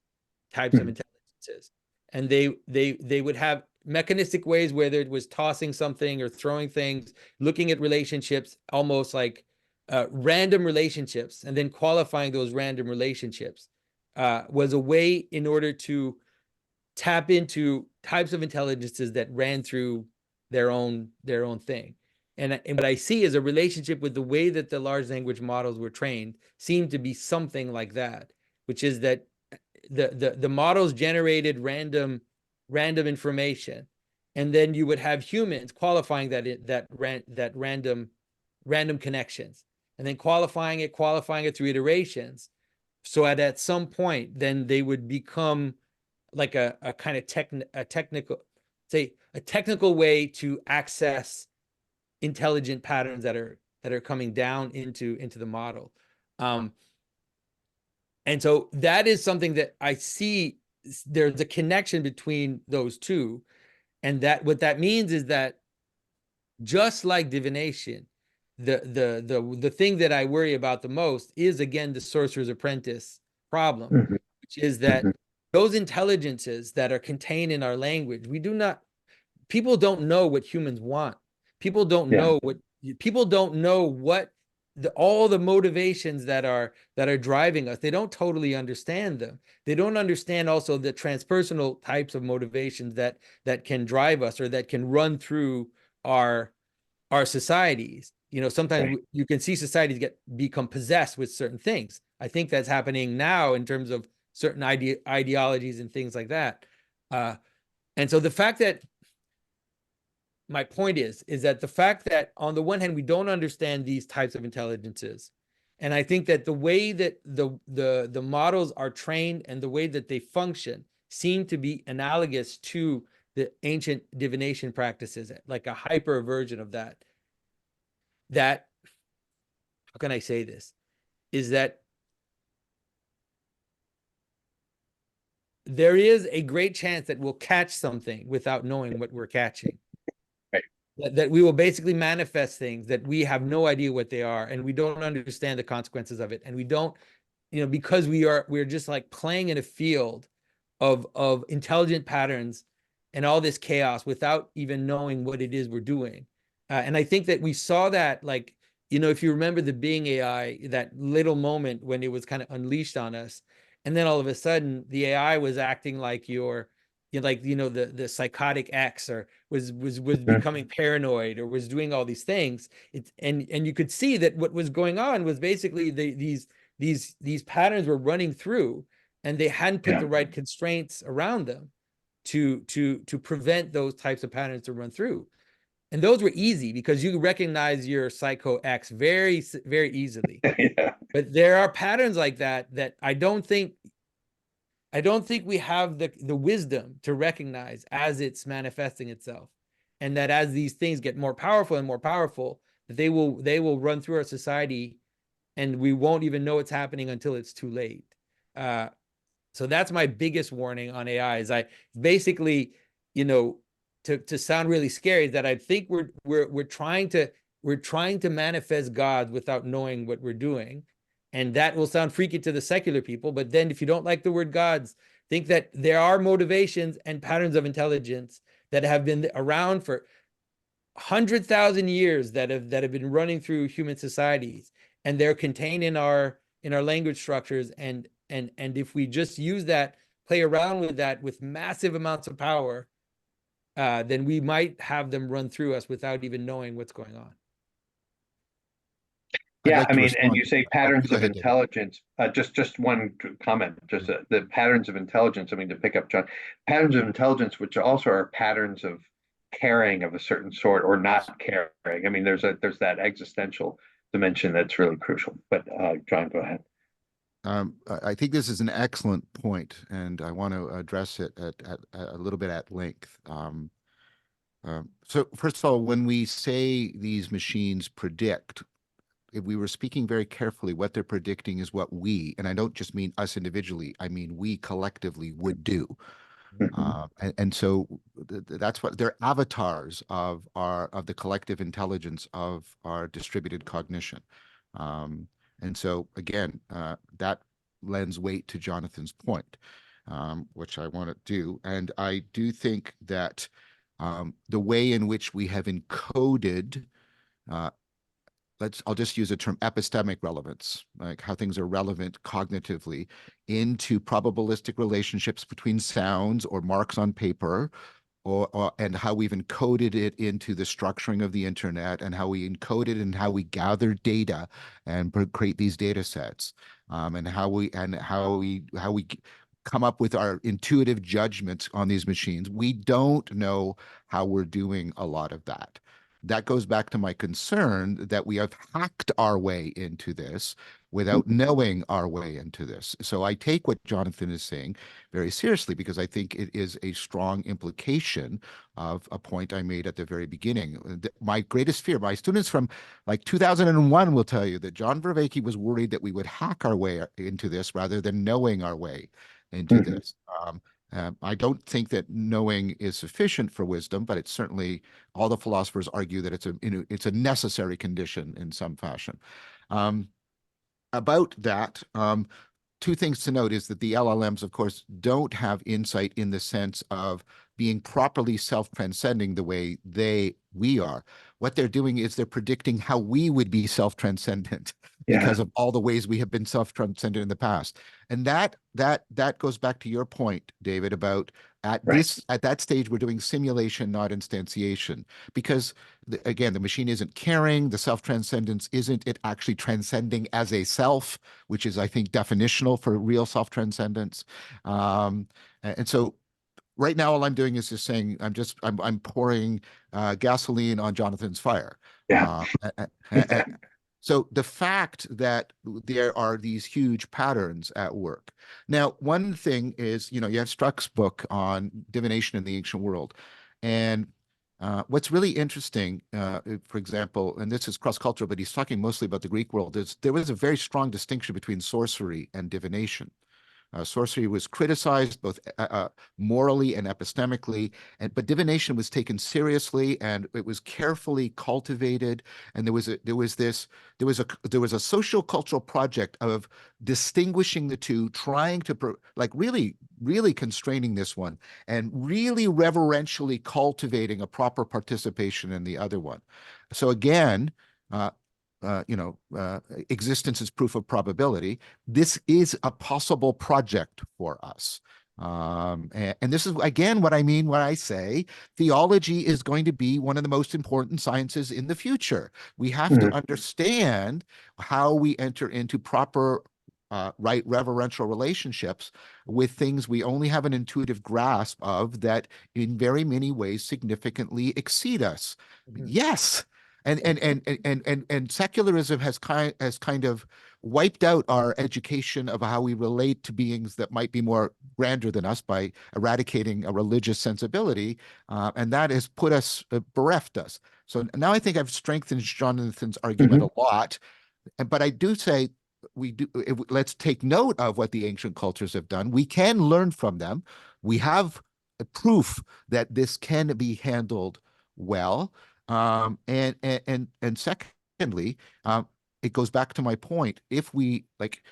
types of intelligences. And they would have mechanistic ways, whether it was tossing something or throwing things, looking at relationships, almost like random relationships, and then qualifying those random relationships was a way in order to tap into types of intelligences that ran through their own thing. And what I see is a relationship with the way that the large language models were trained seemed to be something like that, which is that the models generated random information, and then you would have humans qualifying that random connections, and then qualifying it through iterations, so at some point then they would become like a kind of technical way to access intelligent patterns that are coming down into the model. And so that is something that I see. There's a connection between those two, and that what that means is that, just like divination, the thing that I worry about the most is, again, the sorcerer's apprentice problem, which is that those intelligences that are contained in our language, people don't know what humans want. People don't know what all the motivations that are driving us. They don't totally understand them. They don't understand also the transpersonal types of motivations that can drive us, or that can run through our societies. Sometimes you can see societies become possessed with certain things. I think that's happening now in terms of certain ideologies and things like that. And so my point is that the fact that, on the one hand, we don't understand these types of intelligences, and I think that the way that the models are trained and the way that they function seem to be analogous to the ancient divination practices, like a hyper version of that. How can I say this? Is that there is a great chance that we'll catch something without knowing what we're catching. That we will basically manifest things that we have no idea what they are, and we don't understand the consequences of it. And we don't, because we're just like playing in a field of intelligent patterns and all this chaos without even knowing what it is we're doing. And I think that we saw that, like, if you remember the Being AI, that little moment when it was kind of unleashed on us, and then all of a sudden the AI was acting like your like, the psychotic X, or was becoming paranoid, or was doing all these things. And you could see that what was going on was basically these patterns were running through, and they hadn't put the right constraints around them to prevent those types of patterns to run through. And those were easy because you recognize your psycho X very, very easily. Yeah. But there are patterns like that I don't think we have the wisdom to recognize as it's manifesting itself. And that as these things get more powerful and more powerful, that they will run through our society, and we won't even know it's happening until it's too late. So that's my biggest warning on AI. Is I basically, to sound really scary, is that I think we're trying to manifest God without knowing what we're doing. And that will sound freaky to the secular people. But then if you don't like the word gods, think that there are motivations and patterns of intelligence that have been around for 100,000 years, that have been running through human societies, and they're contained in our language structures. And if we just use that, play around with that with massive amounts of power, then we might have them run through us without even knowing what's going on. Yeah, like I to mean, and respond. you say Go patterns of ahead, David. intelligence. Just one comment. Just the patterns of intelligence. I mean, to pick up John, patterns of intelligence, which also are patterns of caring of a certain sort or not caring. I mean, there's that existential dimension that's really crucial. But John, go ahead. I think this is an excellent point, and I want to address it at a little bit at length. So first of all, when we say these machines predict, if we were speaking very carefully, what they're predicting is what we, and I don't just mean us individually, I mean we collectively would do. And so that's what they're avatars of the collective intelligence of our distributed cognition. And so again, that lends weight to Jonathan's point, which I want to do. And I do think that the way in which we have encoded I'll just use the term epistemic relevance, like how things are relevant cognitively, into probabilistic relationships between sounds or marks on paper, and how we've encoded it into the structuring of the internet, and how we encode it and how we gather data and create these data sets, and how we come up with our intuitive judgments on these machines. We don't know how we're doing a lot of that. That goes back to my concern that we have hacked our way into this without knowing our way into this. So I take what Jonathan is saying very seriously, because I think it is a strong implication of a point I made at the very beginning. My greatest fear, my students from like 2001 will tell you that John Vervaeke was worried that we would hack our way into this rather than knowing our way into this. I don't think that knowing is sufficient for wisdom, but it's certainly, all the philosophers argue that it's a necessary condition in some fashion. About that, two things to note is that the LLMs, of course, don't have insight in the sense of being properly self-transcending the way we are. What they're doing is they're predicting how we would be self-transcendent because of all the ways we have been self-transcendent in the past. And that goes back to your point, David, about at that stage, we're doing simulation, not instantiation, because again, the machine isn't caring, the self-transcendence isn't it actually transcending as a self, which is, I think, definitional for real self-transcendence. And so right now, all I'm doing is just saying, I'm pouring gasoline on Jonathan's fire. So the fact that there are these huge patterns at work. Now, one thing is, you have Struck's book on divination in the ancient world. And what's really interesting, for example, and this is cross-cultural, but he's talking mostly about the Greek world, is there was a very strong distinction between sorcery and divination. Sorcery was criticized both morally and epistemically, but divination was taken seriously, and it was carefully cultivated. And there was a social cultural project of distinguishing the two, trying to really constraining this one, and really reverentially cultivating a proper participation in the other one. So again, existence is proof of probability. This is a possible project for us. And this is, again, what I mean when I say theology is going to be one of the most important sciences in the future. We have to understand how we enter into proper, right, reverential relationships with things we only have an intuitive grasp of that in very many ways significantly exceed us. Yes. And secularism has kind of wiped out our education of how we relate to beings that might be more grander than us by eradicating a religious sensibility, and that has put us, bereft us. So now I think I've strengthened Jonathan's argument a lot, but I do say let's take note of what the ancient cultures have done. We can learn from them. We have a proof that this can be handled well. And secondly, it goes back to my point. If we like,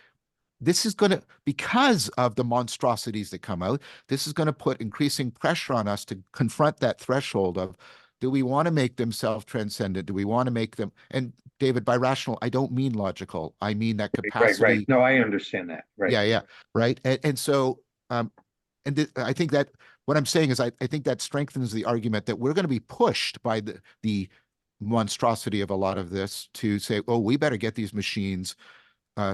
this is going to, because of the monstrosities that come out, this is going to put increasing pressure on us to confront that threshold of, do we want to make them self-transcendent? Do we want to make them, and David, by rational, I don't mean logical. I mean that capacity. Right. No, I understand that. Right. Yeah. Right. And so, I think that what I'm saying is I think that strengthens the argument that we're going to be pushed by the monstrosity of a lot of this to say, oh, we better get these machines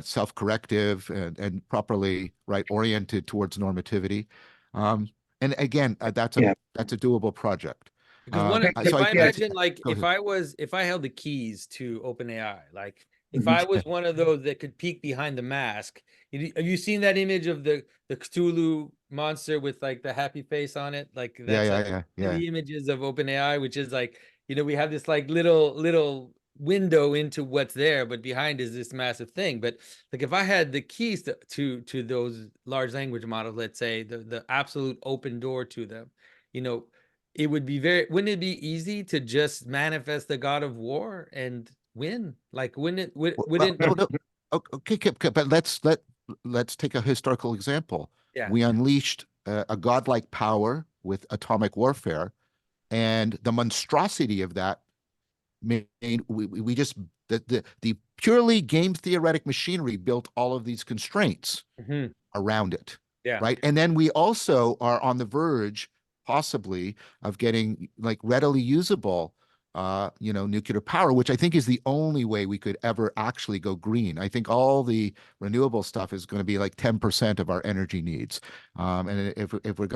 self-corrective and properly oriented towards normativity. And again, that's a doable project. Because if I imagine, like, if I held the keys to OpenAI, like if I was one of those that could peek behind the mask, have you seen that image of the Cthulhu monster with like the happy face on it? Like that's the images of OpenAI, which is like, we have this like little window into what's there, but behind is this massive thing. But like if I had the keys to those large language models, let's say the absolute open door to them, it would be wouldn't it be easy to just manifest the god of war and win? Like, wouldn't it? No. Okay, but let's take a historical example. Yeah. We unleashed a godlike power with atomic warfare, and the monstrosity of that made we just the purely game theoretic machinery built all of these constraints around it. Yeah. Right. And then we also are on the verge, possibly, of getting like readily usable nuclear power, which I think is the only way we could ever actually go green. I think all the renewable stuff is going to be like 10% of our energy needs. And if we're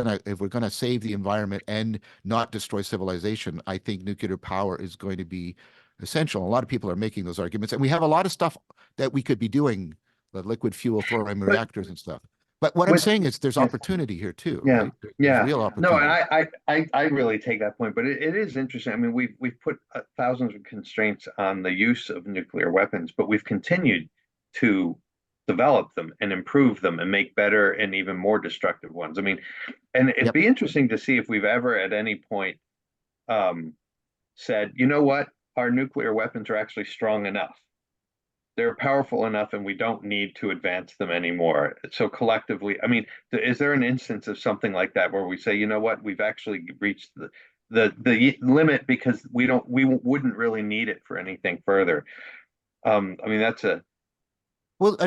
gonna save the environment and not destroy civilization, I think nuclear power is going to be essential. A lot of people are making those arguments, and we have a lot of stuff that we could be doing, the liquid fuel thorium reactors and stuff. But what I'm saying is there's opportunity here too, right? There's real opportunity. No, I really take that point, but it is interesting. I mean, we've put thousands of constraints on the use of nuclear weapons, but we've continued to develop them and improve them and make better and even more destructive ones. I mean, and it'd be interesting to see if we've ever at any point said, you know what, our nuclear weapons are actually strong enough. They're powerful enough and we don't need to advance them anymore. So collectively, I mean, is there an instance of something like that where we say, you know what, we've actually reached the limit because we wouldn't really need it for anything further? I mean, there was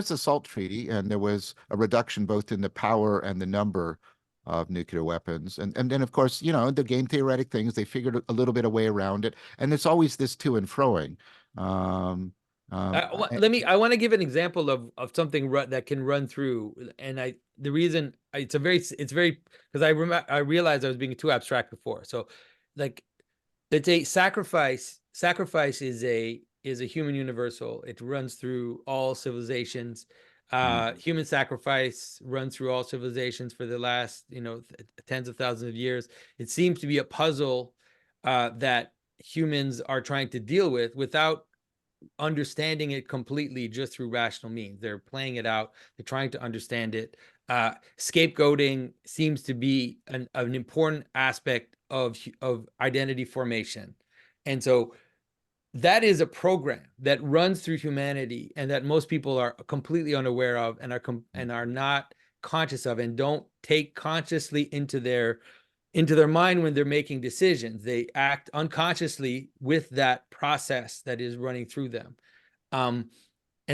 the SALT Treaty, and there was a reduction both in the power and the number of nuclear weapons. And then, of course, the game theoretic things, they figured a little bit of way around it. And it's always this to and froing. I want to give an example of something that can run through. And the reason it's very, because I realized I was being too abstract before. So like, let's say sacrifice is a human universal. It runs through all civilizations. Human sacrifice runs through all civilizations for the last, tens of thousands of years. It seems to be a puzzle that humans are trying to deal with without understanding it completely just through rational means. They're playing it out. They're trying to understand it. Scapegoating seems to be an important aspect of identity formation. And so that is a program that runs through humanity and that most people are completely unaware of and are not conscious of and don't take consciously into their mind when they're making decisions. They act unconsciously with that process that is running through them. And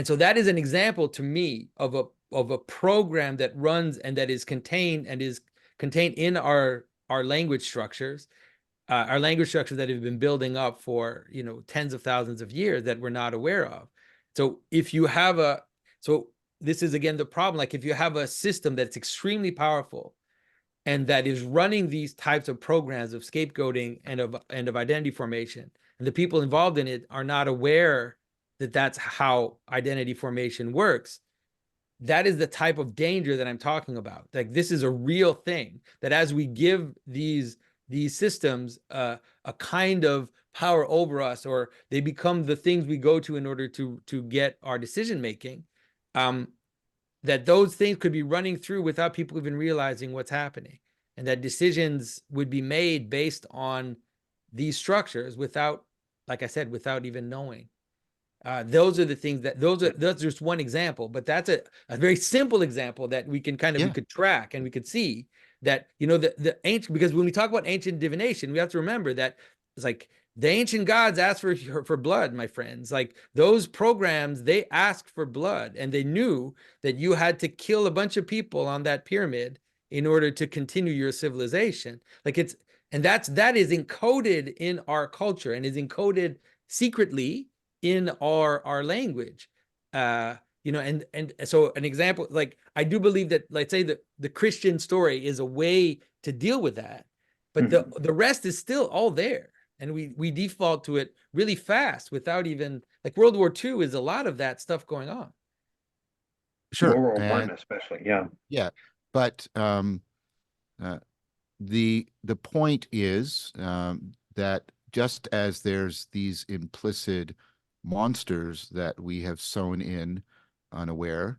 so that is an example to me of a program that runs and that is contained in our language structures, that have been building up for, you know, tens of thousands of years that we're not aware of. So if you have this is again the problem. Like if you have a system that's extremely powerful and that is running these types of programs of scapegoating and of identity formation, and the people involved in it are not aware that that's how identity formation works, that is the type of danger that I'm talking about. Like this is a real thing, that as we give these systems a kind of power over us, or they become the things we go to in order to get our decision making, that those things could be running through without people even realizing what's happening, and that decisions would be made based on these structures without, like I said, without even knowing. Those are the things that's just one example, but that's a very simple example that we can kind of, we could track and we could see that, you know, the ancient, because when we talk about ancient divination, we have to remember that it's like the ancient gods asked for blood, my friends. Like those programs, they asked for blood, and they knew that you had to kill a bunch of people on that pyramid in order to continue your civilization. Like that is encoded in our culture and is encoded secretly in our language. You know, and so an example, like I do believe that, let's say the Christian story is a way to deal with that, but the rest is still all there, and we default to it really fast without even, like World War II is a lot of that stuff going on. Sure. World War I especially, yeah. Yeah, but the point is that just as there's these implicit monsters that we have sown in unaware,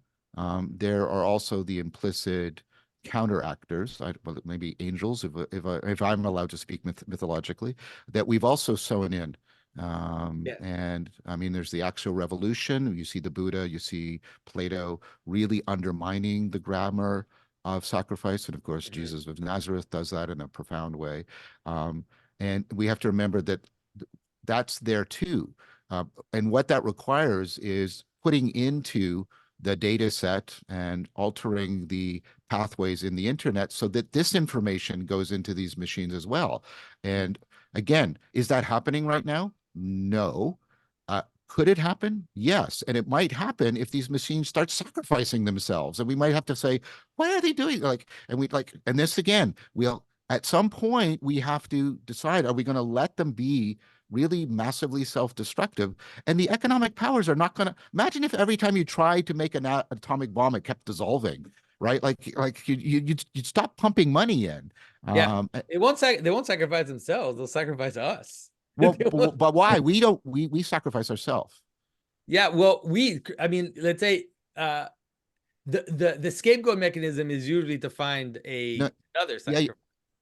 there are also the implicit counteractors, well, maybe angels, if I'm allowed to speak mythologically, that we've also sown in. And I mean, there's the actual revolution. You see the Buddha, you see Plato really undermining the grammar of sacrifice. And of course, Jesus of Nazareth does that in a profound way. And we have to remember that that's there too. And what that requires is putting into the data set and altering the pathways in the internet so that this information goes into these machines as well. And again, is that happening right now? No. Could it happen? Yes. And it might happen if these machines start sacrificing themselves. And we might have to say, why are they doing like, and this again, at some point we have to decide, are we going to let them be really massively self-destructive? And the economic powers are not going to, imagine if every time you tried to make an atomic bomb, it kept dissolving, right? Like you'd stop pumping money in. They won't sacrifice themselves. They'll sacrifice us. Well, but why? We sacrifice ourselves. Yeah, well, I mean, let's say the scapegoat mechanism is usually to find another sacrifice.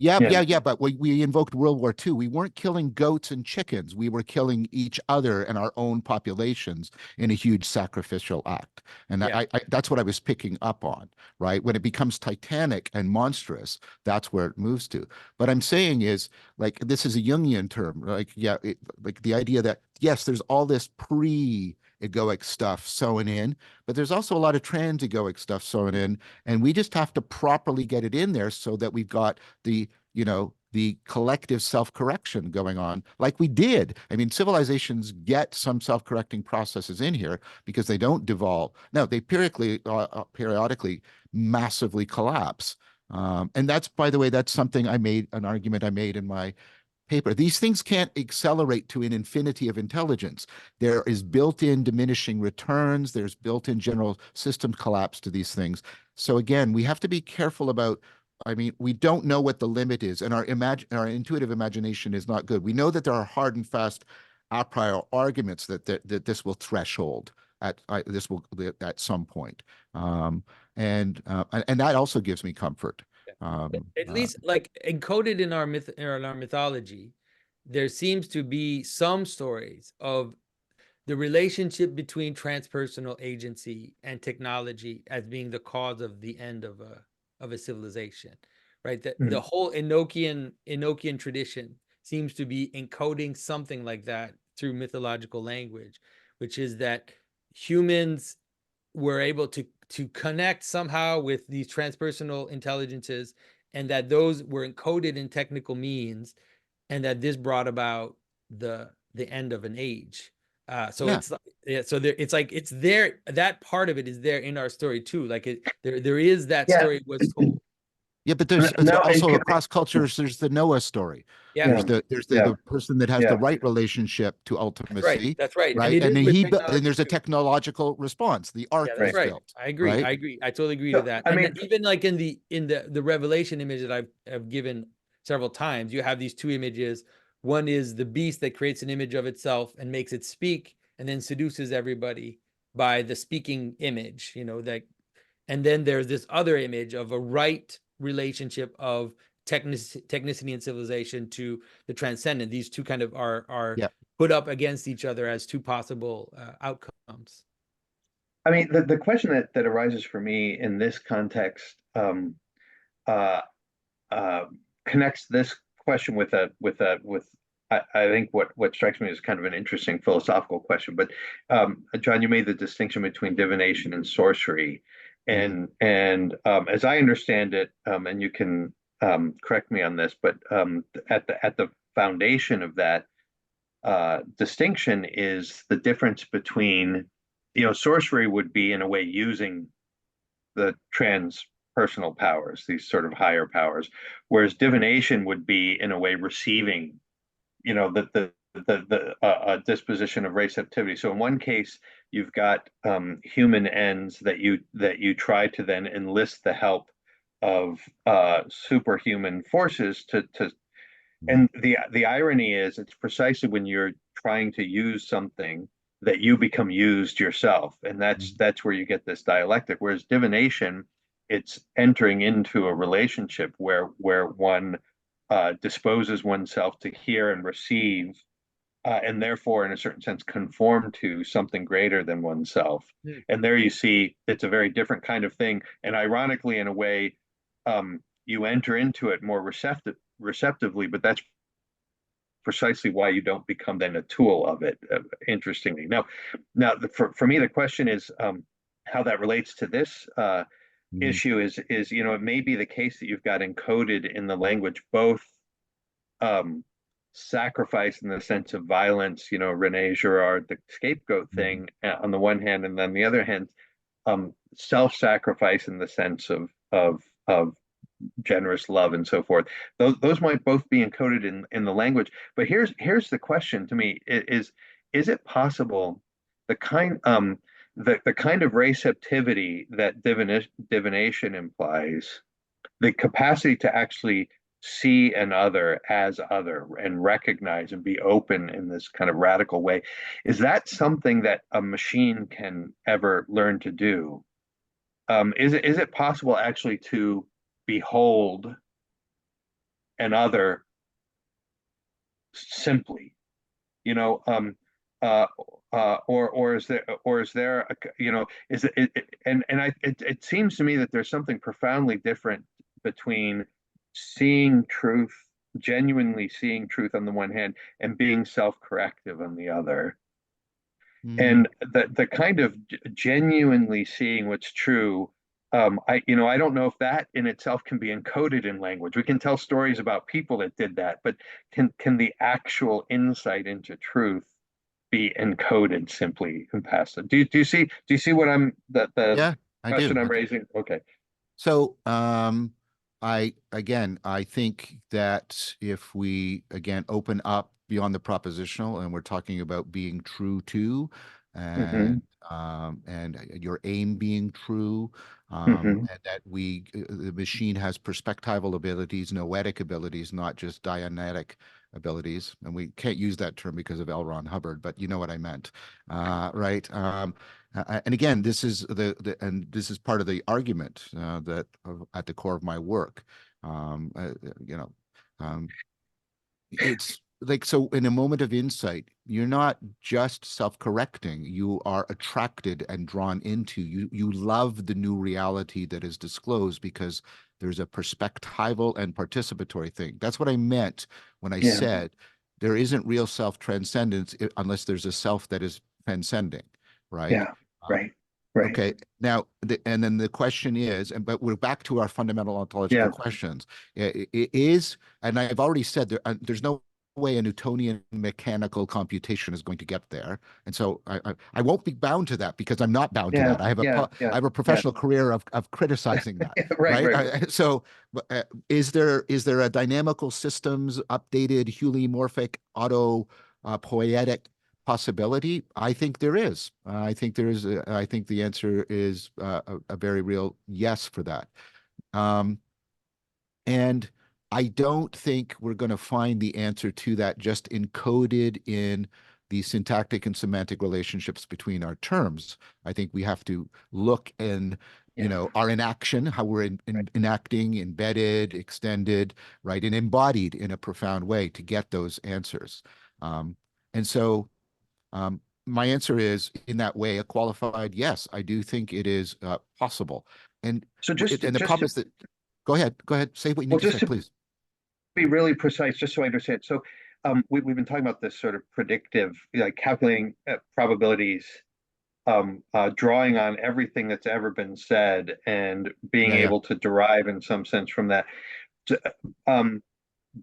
Yeah, but we invoked World War II. We weren't killing goats and chickens. We were killing each other and our own populations in a huge sacrificial act. And that's what I was picking up on, right? When it becomes titanic and monstrous, that's where it moves to. But I'm saying is, like, this is a Jungian term, like, like the idea that, yes, there's all this pre-egoic stuff sewn in, but there's also a lot of trans-egoic stuff sewn in, and we just have to properly get it in there so that we've got the collective self-correction going on like we did. I mean, civilizations get some self-correcting processes in here because they don't devolve. No, they periodically massively collapse. And that's, by the way, that's something an argument I made in my paper. These things can't accelerate to an infinity of intelligence. There is built-in diminishing returns. There's built-in general system collapse to these things. So again, we have to be careful about, I mean, we don't know what the limit is, and our intuitive imagination is not good. We know that there are hard and fast a priori arguments that this will threshold at some point, and that also gives me comfort. At least, like encoded in our mythology, there seems to be some stories of the relationship between transpersonal agency and technology as being the cause of the end of a civilization, right? That the whole Enochian tradition seems to be encoding something like that through mythological language, which is that humans were able to connect somehow with these transpersonal intelligences, and that those were encoded in technical means, and that this brought about the end of an age. So Yeah. it's like, yeah, so there, it's like it's there. That part of it is there in our story too. Like there is that story was told. Yeah, but there's Now, also across cultures, there's the Noah story. Yeah, There's the person that has the right relationship to ultimacy. That's right. Right. And it And is then with and there's a technology. technological response. The ark That's is right. built. I agree. Right? I agree. I totally agree So, to that. I And mean, then even like in the Revelation image that I've given several times, you have these two images. One is the beast that creates an image of itself and makes it speak, and then seduces everybody by the speaking image, that. And then there's this other image of a right relationship of technicity and civilization to the transcendent. These two kind of are Yeah. put up against each other as two possible outcomes. I mean, the question that arises for me in this context uh, uh, connects this question with I think what strikes me as kind of an interesting philosophical question. But John, you made the distinction between divination and sorcery, and as I understand it, and you can correct me on this, but at the foundation of that distinction is the difference between, sorcery would be in a way using the transpersonal powers, these sort of higher powers, whereas divination would be in a way receiving, the disposition of receptivity. So in one case, you've got human ends that you try to then enlist the help of superhuman forces to and the irony is it's precisely when you're trying to use something that you become used yourself, and that's where you get this dialectic. Whereas divination, it's entering into a relationship where one disposes oneself to hear and receive, and therefore, in a certain sense, conform to something greater than oneself. And there you see it's a very different kind of thing. And ironically, in a way, you enter into it more receptively, but that's precisely why you don't become then a tool of it. Interestingly, for me, the question is how that relates to this issue is it may be the case that you've got encoded in the language both sacrifice in the sense of violence, Rene Girard, the scapegoat thing on the one hand, and then the other hand, self-sacrifice in the sense of generous love and so forth. Those might both be encoded in the language. But here's the question to me: is it possible the kind of receptivity that divination implies, the capacity to actually see an other as other and recognize and be open in this kind of radical way, is that something that a machine can ever learn to do? Is it possible actually to behold an other simply, or is there is it seems to me that there's something profoundly different between seeing truth, genuinely seeing truth on the one hand, and being self-corrective on the other. And the kind of genuinely seeing what's true, I don't know if that in itself can be encoded in language. We can tell stories about people that did that, but can the actual insight into truth be encoded simply and passed? Do you see what I'm the question I'm raising? Okay. So I think that if we again open up beyond the propositional and we're talking about being true to, and your aim being true, and that the machine has perspectival abilities, noetic abilities, not just dianetic abilities. And we can't use that term because of L. Ron Hubbard, but you know what I meant, right? And again, this is this is part of the argument that at the core of my work. It's like, so in a moment of insight, you're not just self-correcting, you are attracted and drawn into, you love the new reality that is disclosed because there's a perspectival and participatory thing. That's what I meant when I said there isn't real self-transcendence unless there's a self that is transcending, right? Yeah, right. Right. Okay. Now, and then the question is, but we're back to our fundamental ontological Yeah. questions. It is, and I've already said there's no way a Newtonian mechanical computation is going to get there, and so I won't be bound to that because I'm not bound to Yeah. that. I have Yeah. I have a professional career of criticizing that. Right. Right. Right. So, is there a dynamical systems updated heliomorphic auto poietic possibility? I think there is. I think there is. I think the answer is a very real yes for that. And I don't think we're going to find the answer to that just encoded in the syntactic and semantic relationships between our terms. I think we have to look in, our inaction, how we're enacting, embedded, extended, right, and embodied in a profound way to get those answers. And so my answer is, in that way, a qualified yes. I do think it is possible. And So and the problem is that, go ahead, say what you need to say, please. Be really precise, just so I understand. So we've been talking about this sort of predictive, like calculating probabilities, drawing on everything that's ever been said and being Yeah. able to derive in some sense from that. Um,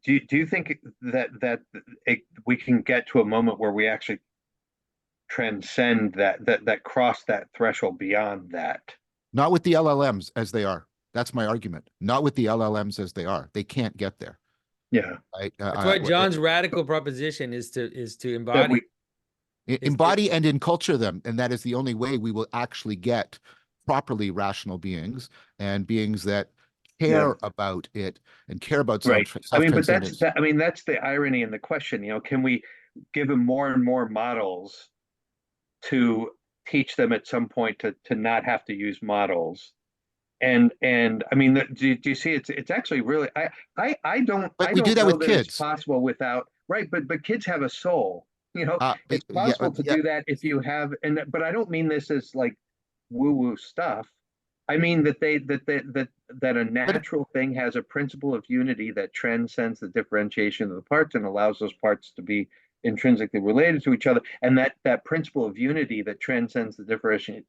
do you think that we can get to a moment where we actually transcend that cross that threshold beyond that? Not with the LLMs as they are. That's my argument. Not with the LLMs as they are. They can't get there. Yeah. That's why John's radical proposition is to That embody. Embody and enculture them, and that is the only way we will actually get properly rational beings and beings that care about it and care about Right. I mean, but self-transcendence. that's the irony in the question. Can we give them more and more models to teach them at some point to not have to use models? And I mean, do you see? It's actually really I don't But we do that know with that it's kids. possible without, right. But kids have a soul. It's possible to do that if you have, but I don't mean this as like woo-woo stuff. I mean that a natural thing has a principle of unity that transcends the differentiation of the parts and allows those parts to be intrinsically related to each other. And that principle of unity that transcends the differentiation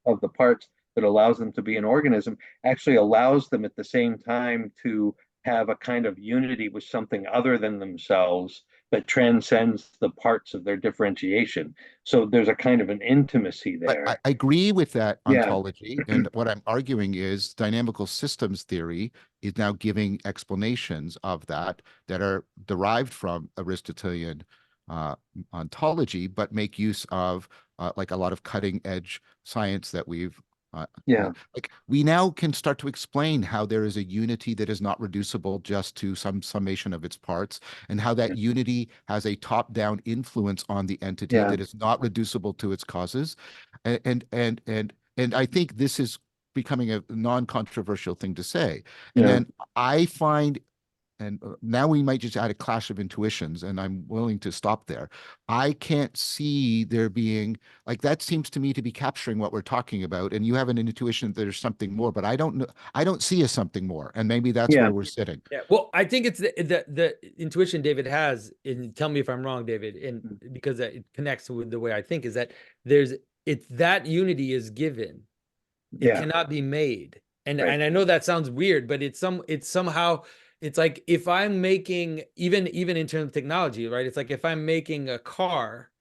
of the parts, that allows them to be an organism, actually allows them at the same time to have a kind of unity with something other than themselves that transcends the parts of their differentiation. So there's a kind of an intimacy there. I agree with that Yeah. ontology. And what I'm arguing is dynamical systems theory is now giving explanations of that are derived from Aristotelian ontology, but make use of like a lot of cutting edge science that we've like we now can start to explain how there is a unity that is not reducible just to some summation of its parts, and how that unity has a top-down influence on the entity that is not reducible to its causes. And I think this is becoming a non-controversial thing to say. And then I find, and now we might just add a clash of intuitions, and I'm willing to stop there. I can't see there being, like, that seems to me to be capturing what we're talking about, and you have an intuition that there's something more, but I don't know, I don't see a something more, and maybe that's where we're sitting. Yeah, well, I think it's the intuition David has, and tell me if I'm wrong, David, and because it connects with the way I think, is that it's that unity is given. It cannot be made. And I know that sounds weird, but it's somehow, it's like if I'm making, even in terms of technology, right? It's like if I'm making a car,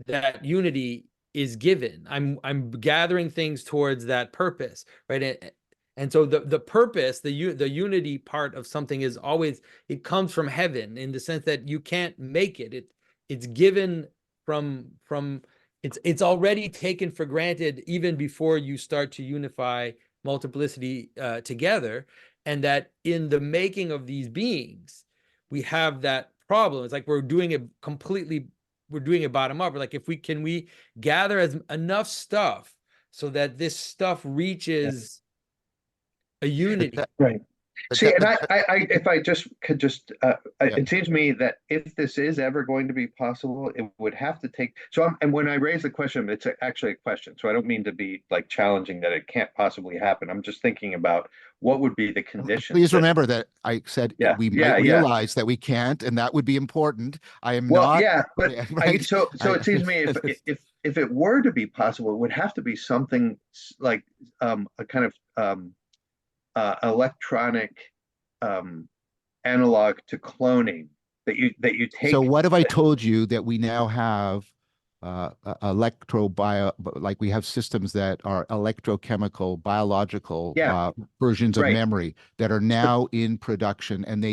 that unity is given. I'm gathering things towards that purpose, right? And so the purpose, the unity part of something is always, it comes from heaven, in the sense that you can't make it. It's given from it's already taken for granted even before you start to unify multiplicity together. And that in the making of these beings, we have that problem. It's like we're doing it bottom up. We're like, can we gather enough stuff so that this stuff reaches a unity, Right. See, that, and but if I just could just, yeah. it seems to me that if this is ever going to be possible, it would have to take. So, and when I raise the question, it's actually a question. So I don't mean to be like challenging that it can't possibly happen. I'm just thinking about what would be the conditions Please that, remember that I said yeah, we might yeah, yeah. realize that we can't, and that would be important. I am Well, not yeah, but right. so it seems to me if it were to be possible, it would have to be something like a kind of electronic um analog to cloning that you So take. what have I told you that we now have like we have systems that are electrochemical, biological Yeah, versions of right. memory that are now in production, and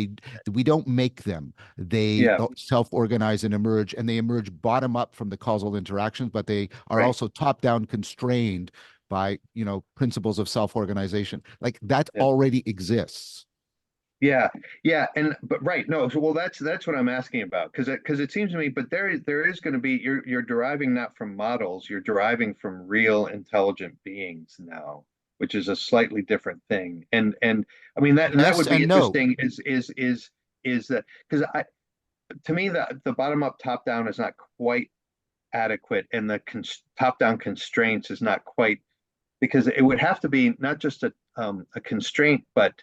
we don't make them. They Yeah, self-organize and emerge, and they emerge bottom up from the causal interactions, but they are right. also top-down constrained by, principles of self-organization. Like that Yeah. already exists. Yeah, yeah, and but right, no, so well that's what I'm asking about because it seems to me, but there is going to be you're deriving not from models, you're deriving from real intelligent beings now, which is a slightly different thing. And I mean that Yes would be and no. interesting is that because I to me the bottom up top down is not quite adequate, and the top down constraints is not quite because it would have to be not just a constraint, but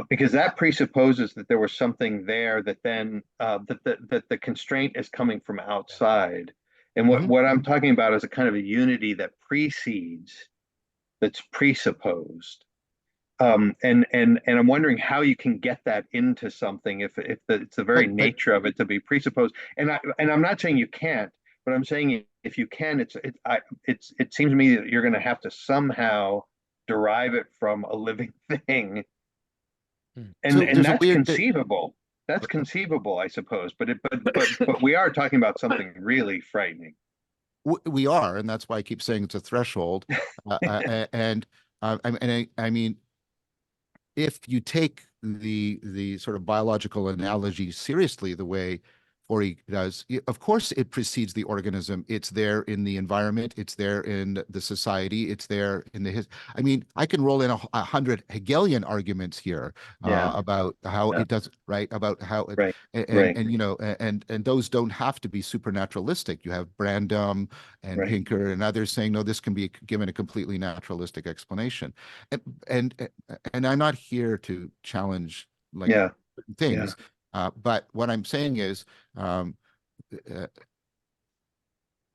because that presupposes that there was something there that then that the constraint is coming from outside. And Mhm. what I'm talking about is a kind of a unity that precedes, that's presupposed. And I'm wondering how you can get that into something if it's the very But nature of it to be presupposed. And I'm not saying you can't, but I'm saying if you can, it seems to me that you're going to have to somehow derive it from a living thing, so and there's a that's weird conceivable. That's conceivable, I suppose. But we are talking about something really frightening. we are, and that's why I keep saying it's a threshold. And I mean, if you take the sort of biological analogy seriously, the way Forey does, of course, it precedes the organism. It's there in the environment. It's there in the society. It's there in the his. I mean, I can roll in 100 Hegelian arguments here Yeah, about how yeah, it does, right? About how it, right, right, and those don't have to be supernaturalistic. You have Brandom and right. Pinker and others saying, no, this can be given a completely naturalistic explanation. And and I'm not here to challenge like Yeah, yeah, things, but what I'm saying is, um, uh,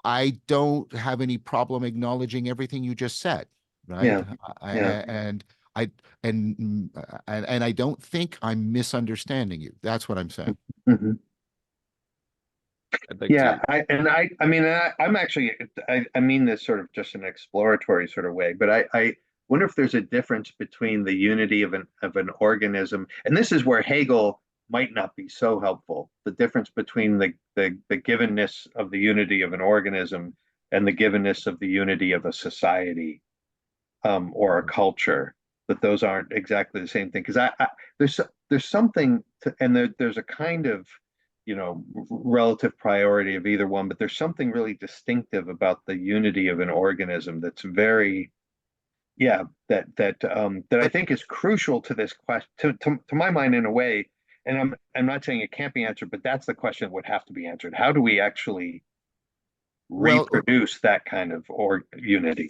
I don't have any problem acknowledging everything you just said, right? yeah, I, yeah. and I and I don't think I'm misunderstanding you. That's what I'm saying. Mhm. I'd like Yeah, to. I mean, I'm actually, I mean this sort of just an exploratory sort of way, but I wonder if there's a difference between the unity of an organism, and this is where Hegel might not be so helpful. The difference between the givenness of the unity of an organism and the givenness of the unity of a society, or a culture, that those aren't exactly the same thing. Because there's something to, and there's a kind of relative priority of either one, but there's something really distinctive about the unity of an organism that's very, yeah, that I But think is crucial to this question, to my mind, in a way. And I'm not saying it can't be answered, but that's the question that would have to be answered. How do we actually well, reproduce that kind of or unity?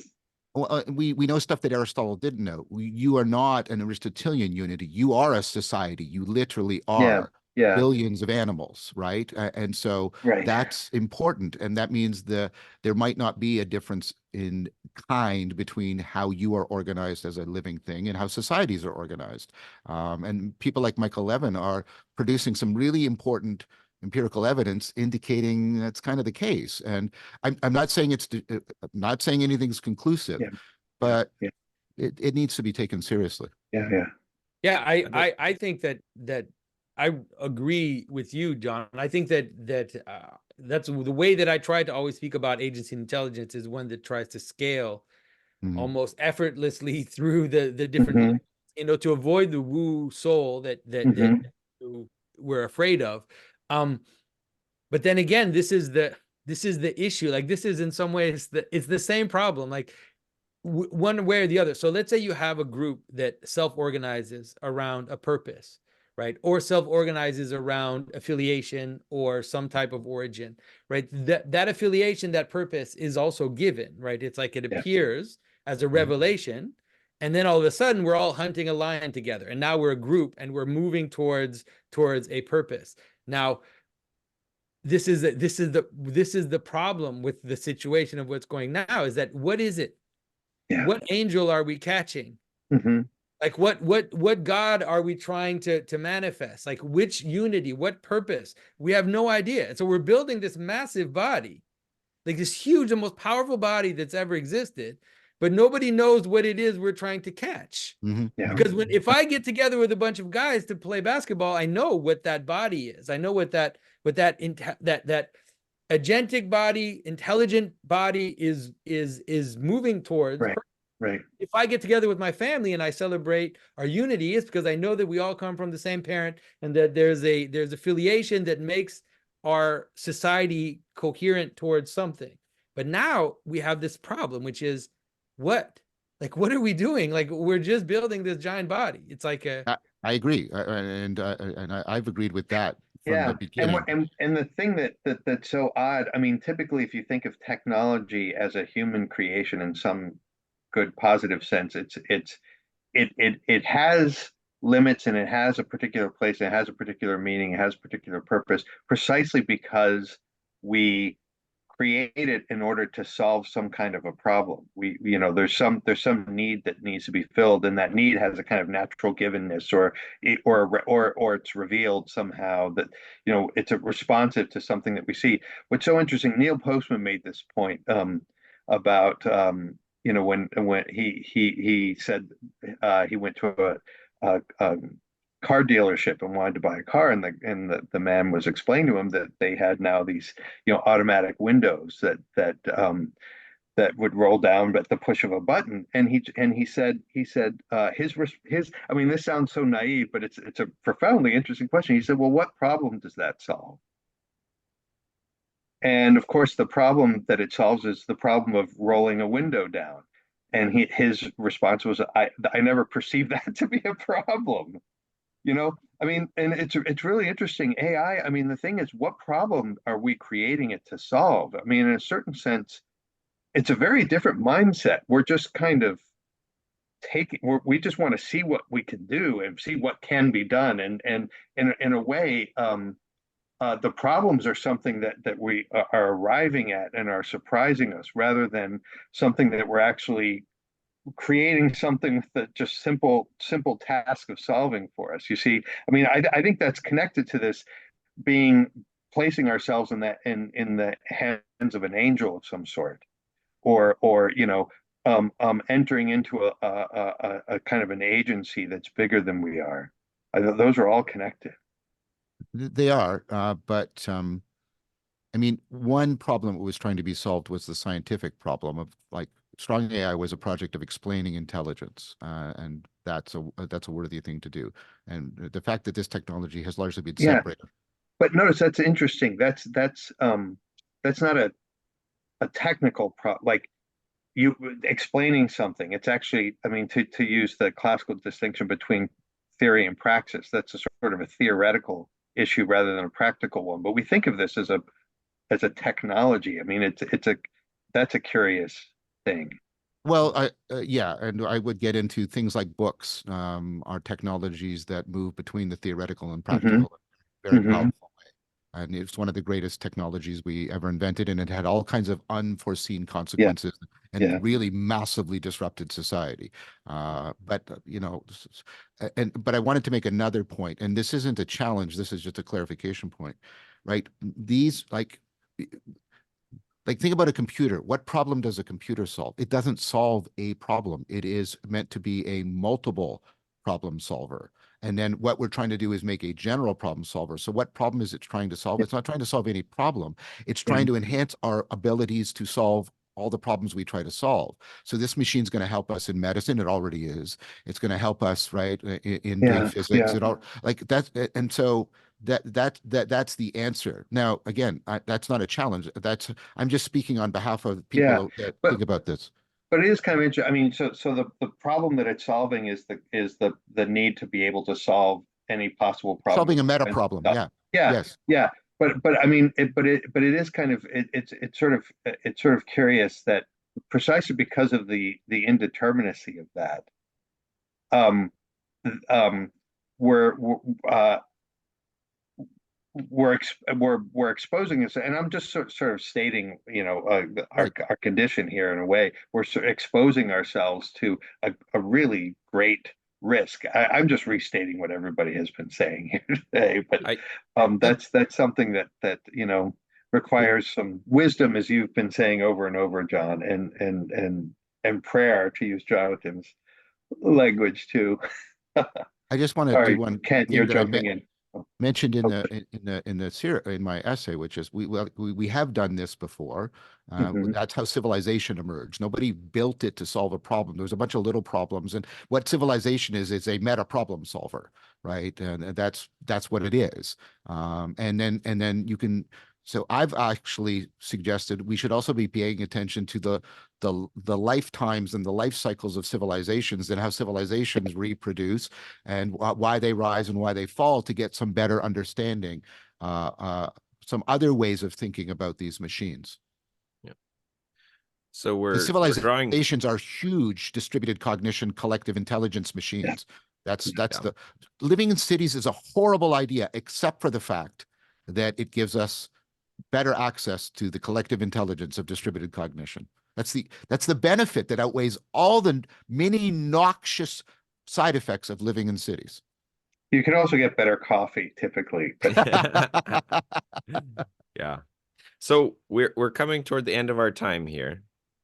we know stuff that Aristotle didn't know. You are not an Aristotelian unity. You are a society. You literally Yeah, are yeah, billions of animals, right? And so right. that's important, and that means there might not be a difference in kind between how you are organized as a living thing and how societies are organized. And people like Michael Levin are producing some really important empirical evidence indicating that's kind of the case. And I'm not saying I'm not saying anything's conclusive, Yeah, yeah, but yeah, it needs to be taken seriously. yeah, yeah, Yeah, I'd like. I think that I agree with you, John. I think that's the way that I try to always speak about agency and intelligence is one that tries to scale Mhm. almost effortlessly through the different hmm levels, to avoid the woo soul that hmm we're afraid of. But then again, this is the issue. Like this is in some ways it's the same problem. Like one way or the other. So let's say you have a group that self-organizes around a purpose, right? Or self-organizes around affiliation or some type of origin, right? That affiliation, that purpose is also given, right? It's like it appears as a revelation, and then all of a sudden we're all hunting a lion together, and now we're a group and we're moving towards a purpose. Now, this is the problem with the situation of what's going now, is that what is it? Yeah. What angel are we catching? Like what God are we trying to manifest? Like which unity, what purpose? We have no idea. And so we're building this massive body, like this huge, the most powerful body that's ever existed, but nobody knows what it is we're trying to catch. Because if I get together with a bunch of guys to play basketball, I know what that body is. I know what that agentic body, intelligent body is moving towards. Right. If I get together with my family and I celebrate our unity, it's because I know that we all come from the same parent, and that there's affiliation that makes our society coherent towards something. But now we have this problem, which is what are we doing? Like, we're just building this giant body. It's like I agree, and I've agreed with that from the beginning. And the thing that's so odd, I mean, typically if you think of technology as a human creation in some good positive sense, it has limits, and it has a particular place, and it has a particular meaning, it has a particular purpose, precisely because we create it in order to solve some kind of a problem. There's some need that needs to be filled, and that need has a kind of natural givenness, or it's revealed somehow that it's a responsive to something that we see. What's so interesting, Neil Postman made this point about when he said he went to a car dealership and wanted to buy a car, and the man was explaining to him that they had now these automatic windows that would roll down at the push of a button, and he said his I mean, this sounds so naive, but it's a profoundly interesting question. He said, well, what problem does that solve? And of course, the problem that it solves is the problem of rolling a window down. And his response was, I never perceived that to be a problem. I mean, and it's really interesting. AI, I mean, the thing is, what problem are we creating it to solve? I mean, in a certain sense, it's a very different mindset. We're just kind of we just want to see what we can do and see what can be done. And in a way, the problems are something that we are arriving at and are surprising us, rather than something that we're actually creating something with the just simple task of solving for us. You see, I mean, I think that's connected to this placing ourselves in the hands of an angel of some sort, or entering into a kind of an agency that's bigger than we are. Those are all connected. They are, but I mean, one problem that was trying to be solved was the scientific problem of, like, strong AI was a project of explaining intelligence, and that's a worthy thing to do. And the fact that this technology has largely been separated. But notice that's interesting. That's not a technical like you explaining something. It's actually, I mean, to use the classical distinction between theory and praxis, that's a sort of a theoretical issue rather than a practical one. But we think of this as a technology. I mean, that's a curious thing. Well, yeah, and I would get into things like books, are technologies that move between the theoretical and practical, very powerful way. And it's one of the greatest technologies we ever invented, and it had all kinds of unforeseen consequences and really massively disrupted society. But I wanted to make another point, and this isn't a challenge, this is just a clarification point, right? These like, think about a computer. What problem does a computer solve? It doesn't solve a problem. It is meant to be a multiple problem solver. And then what we're trying to do is make a general problem solver. So what problem is it trying to solve? It's not trying to solve any problem. It's trying to enhance our abilities to solve all the problems we try to solve. So this machine's going to help us in medicine. It already is. It's going to help us, right, in doing physics. Like that. And so that's the answer. Now, again, that's not a challenge. I'm just speaking on behalf of people that think about this. but it is kind of interesting. I mean, so the problem that it's solving is the need to be able to solve any possible problem. Solving a meta problem. Yeah. Yeah. Yes. Yeah. But I mean, but it is kind of it's sort of curious that precisely because of the indeterminacy of that, um, um, we're uh, we're exposing us, and I'm just sort of stating, our condition here in a way. We're exposing ourselves to a really great risk. I'm just restating what everybody has been saying here today, but that's something that requires some wisdom, as you've been saying over and over, John, and prayer, to use Jonathan's language too. I just want to Sorry, do one Ken, thing you're that I jumping in. mentioned in Okay. in my essay, which is we have done this before. Mhm. That's how civilization emerged. Nobody built it to solve a problem. There was a bunch of little problems, and what civilization is a meta problem solver, right? And that's what it is. And then you can. So I've actually suggested we should also be paying attention to the lifetimes and the life cycles of civilizations and how civilizations reproduce and why they rise and why they fall, to get some better understanding, some other ways of thinking about these machines. Yeah. So Because we're drawing. civilizations are huge distributed cognition, collective intelligence machines. That's the living in cities is a horrible idea, except for the fact that it gives us better access to the collective intelligence of distributed cognition. That's the benefit that outweighs all the many noxious side effects of living in cities. You can also get better coffee typically, but Yeah. So we're coming toward the end of our time here.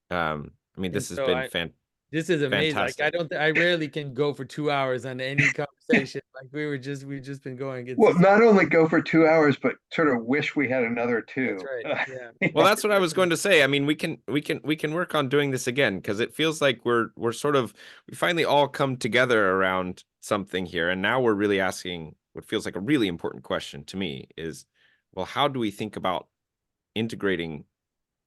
I mean, And this has so been this is amazing. Like fantastic. I rarely can go for 2 hours on any conversation. Like we've just been going. well, not only go for 2 hours, but sort of wish we had another That's two. right. Yeah. Well, that's what I was going to say. I mean, we can work on doing this again, because it feels like we finally all come together around something here, and now we're really asking what feels like a really important question to me is, well, how do we think about integrating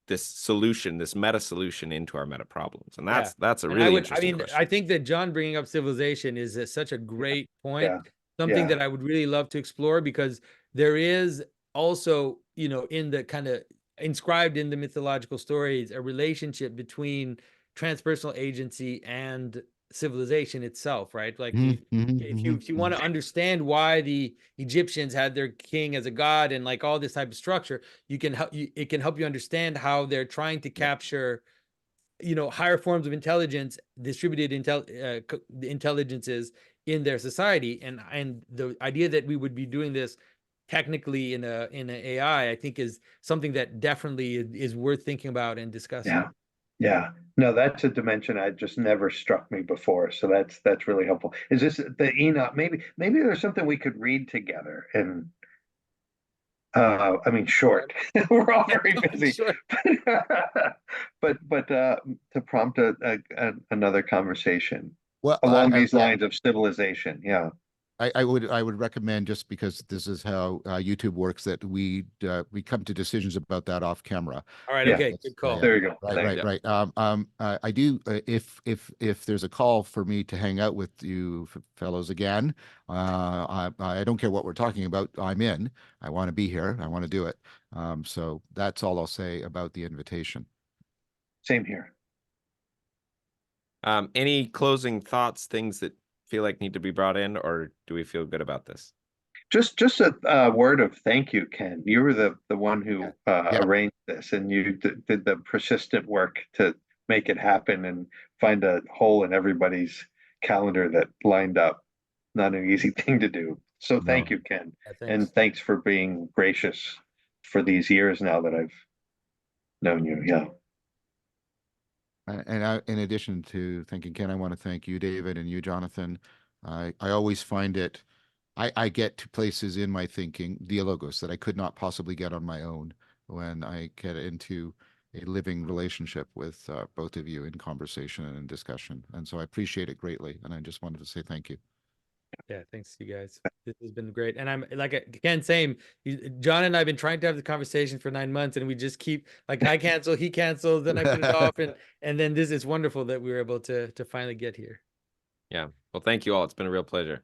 this solution, this meta solution, into our meta problems? And that's a And really interesting question. I think that John bringing up civilization is such a great point. Yeah. Something Yeah. that I would really love to explore, because there is also, in the kind of inscribed in the mythological stories, a relationship between transpersonal agency and civilization itself, right? Like if you want to understand why the Egyptians had their king as a god and like all this type of structure, it can help you understand how they're trying to capture higher forms of intelligence, distributed intelligences in their society, and the idea that we would be doing this technically in an AI, I think, is something that definitely is worth thinking about and discussing. Yeah. Yeah. No, that's a dimension I just never struck me before. So that's really helpful. Is this the Enoch? Maybe there's something we could read together. And I mean, short. We're all very busy. Sure. but to prompt another conversation Well, along these lines of civilization. Yeah. I would recommend, just because this is how YouTube works, that we come to decisions about that off camera. All right. Yeah. Okay. Good call. There you go. Right. I do. If there's a call for me to hang out with you fellows again, I don't care what we're talking about. I'm in. I want to be here. I want to do it. So that's all I'll say about the invitation. Same here. Any closing thoughts, things that feel like need to be brought in, or do we feel good about this? Just a word of thank you, Ken. You were the one who arranged this, and you did the persistent work to make it happen and find a hole in everybody's calendar that lined up. Not an easy thing to do. So thank you, Ken. And thanks for being gracious for these years now that I've known you. Yeah. And in addition to thanking Ken, I want to thank you, David, and you, Jonathan. I always find it, I get to places in my thinking, dialogos, that I could not possibly get on my own when I get into a living relationship with both of you in conversation and in discussion. And so I appreciate it greatly. And I just wanted to say thank you. Yeah, thanks you guys. This has been great. And I'm like Ken same. John and I have been trying to have the conversation for 9 months, and we just keep like I cancel, he cancels, then I put it off, and then this is wonderful that we were able to finally get here. Yeah. Well, thank you all. It's been a real pleasure.